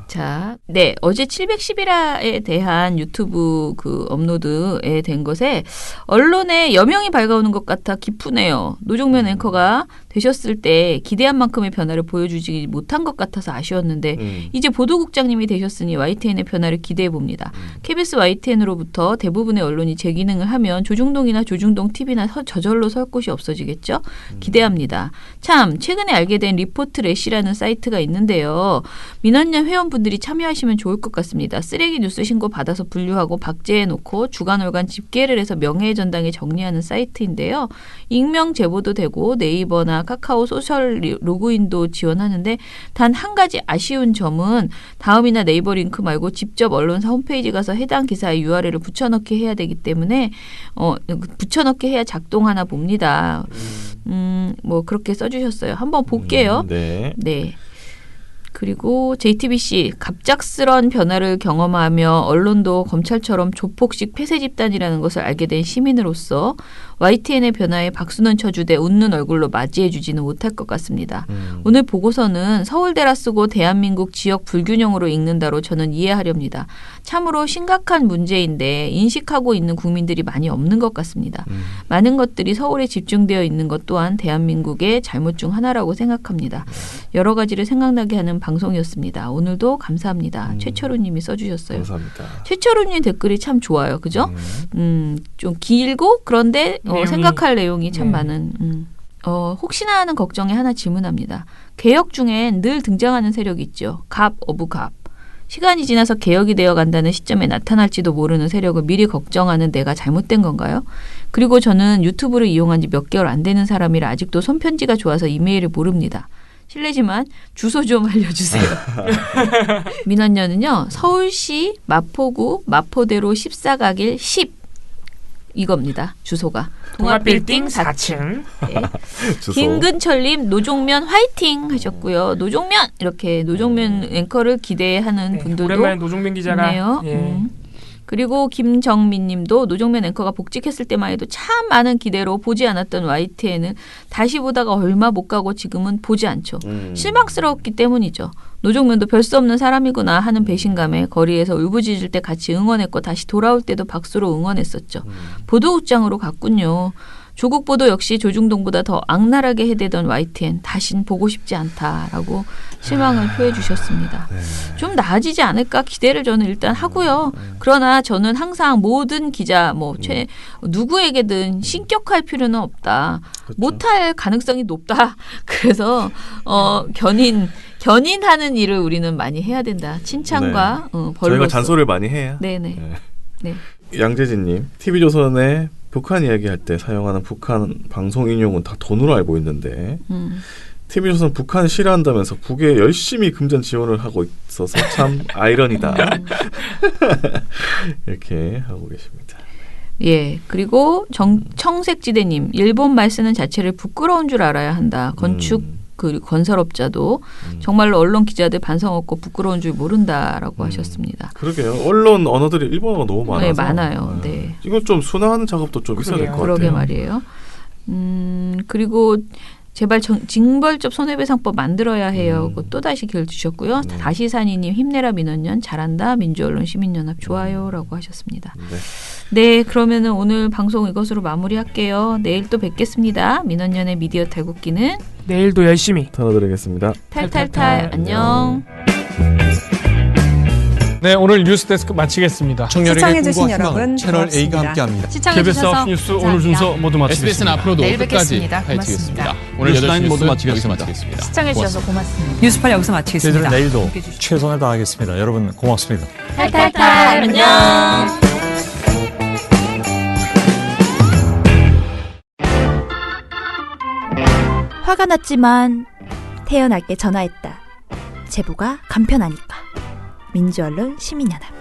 자, 어제 711화에 대한 유튜브 그 업로드에 된 것에 언론에 여명이 밝아오는 것 같아 기쁘네요. 노종면 앵커가 되셨을 때 기대한 만큼의 변화를 보여주지 못한 것 같아서 아쉬웠는데 이제 보도국장님이 되셨으니 YTN의 변화를 기대해 봅니다. KBS YTN으로부터 대부분의 언론이 재기능을 하면 조중동이나 조중동 TV나 저절로 설 곳이 없어지겠죠? 기대합니다. 참 최근에 알게 된 리포트래시라는 사이트가 있는데요. 민원연 회원분들이 참여하시면 좋을 것 같습니다. 쓰레기 뉴스 신고 받아서 분류하고 박제해놓고 주간월간 집계를 해서 명예의 전당에 정리하는 사이트인데요. 익명 제보도 되고 네이버나 카카오 소셜 로그인도 지원하는데 단 한 가지 아쉬운 점은 다음이나 네이버 링크 말고 직접 언론사 홈페이지 가서 해당 기사에 URL을 붙여넣기 해야 되기 때문에 붙여넣기 해야 작동하나 봅니다. 뭐 그렇게 써주셨어요. 한번 볼게요. 네. 그리고 JTBC 갑작스런 변화를 경험하며 언론도 검찰처럼 조폭식 폐쇄 집단이라는 것을 알게 된 시민으로서 YTN의 변화에 박수는 쳐주되 웃는 얼굴로 맞이해주지는 못할 것 같습니다. 오늘 보고서는 서울대라 쓰고 대한민국 지역 불균형으로 읽는다로 저는 이해하렵니다. 참으로 심각한 문제인데 인식하고 있는 국민들이 많이 없는 것 같습니다. 많은 것들이 서울에 집중되어 있는 것 또한 대한민국의 잘못 중 하나라고 생각합니다. 여러 가지를 생각나게 하는 방송이었습니다. 오늘도 감사합니다. 최철우 님이 써주셨어요. 감사합니다. 최철우 님 댓글이 참 좋아요. 그죠? 좀 길고 그런데 생각할 내용이 참 많은 혹시나 하는 걱정에 하나 질문합니다. 개혁 중엔 늘 등장하는 세력이 있죠. 갑 오브 갑. 시간이 지나서 개혁이 되어 간다는 시점에 나타날지도 모르는 세력을 미리 걱정하는 내가 잘못된 건가요? 그리고 저는 유튜브를 이용한 지 몇 개월 안 되는 사람이라 아직도 손편지가 좋아서 이메일을 모릅니다. 실례지만 주소 좀 알려주세요. 민원연은요. 서울시 마포구 마포대로 14가길 10 이겁니다. 주소가. 동아빌딩 4층. 네. 김근철님 노종면 화이팅 하셨고요. 노종면 이렇게 노종면 앵커를 기대하는 분들도 오랜만에 노종면 기자가 있네요. 그리고 김정민님도 노종면 앵커가 복직했을 때만 해도 참 많은 기대로 보지 않았던 YTN은 다시 보다가 얼마 못 가고 지금은 보지 않죠. 실망스러웠기 때문이죠. 노종면도 별 수 없는 사람이구나 하는 배신감에 거리에서 울부짖을 때 같이 응원했고 다시 돌아올 때도 박수로 응원했었죠. 보도국장으로 갔군요. 조국 보도 역시 조중동보다 더 악랄하게 해대던 YTN 다신 보고 싶지 않다라고 실망을 표해 주셨습니다. 좀 나아지지 않을까 기대를 저는 일단 하고요. 그러나 저는 항상 모든 기자 누구에게든 신격할 필요는 없다. 그렇죠. 못할 가능성이 높다. 그래서 견인하는 일을 우리는 많이 해야 된다. 칭찬과 벌로서. 저희가 잔소리를 많이 해야. 네네. 네. 양재진님, TV조선에 북한 이야기할 때 사용하는 북한 방송 인용은 다 돈으로 알고 있는데 TV조선 북한 싫어한다면서 북에 열심히 금전 지원을 하고 있어서 참 아이러니다. 이렇게 하고 계십니다. 예, 그리고 청색지대님, 일본 말 쓰는 자체를 부끄러운 줄 알아야 한다. 그리고 건설업자도 정말로 언론 기자들 반성 없고 부끄러운 줄 모른다라고 하셨습니다. 그러게요. 언론 언어들이 일본어가 너무 많아서. 네, 많아요. 네. 이거 좀 순화하는 작업도 좀 있어야 될 것 같아요. 그러게 말이에요. 그리고 제발 징벌적 손해배상법 만들어야 해요. 또 다시 글 주셨고요. 다시사니님 힘내라 민원연 잘한다 민주언론 시민연합 좋아요라고 하셨습니다. 네, 그러면은 오늘 방송 이것으로 마무리할게요. 내일 또 뵙겠습니다. 민원연의 미디어 탈곡기는 내일도 열심히 털어드리겠습니다. 탈탈탈 안녕. 네, 오늘 뉴스데스크 마치겠습니다. 시청해주신 여러분 채널 A가 함께합니다. KBS 뉴스 오늘 순서 모두 마치겠습니다. SBS는 앞으로도 끝까지 파헤치겠습니다. 오늘 8시 모두 마치겠습니다. 시청해주셔서 고맙습니다. 뉴스팔 여기서 마치겠습니다. 저희들은 내일도 최선을 다하겠습니다. 여러분 고맙습니다. 탈탈탈 안녕. 화가 났지만 태연하게 전화했다. 제보가 간편하니까. 민주언론 시민연합.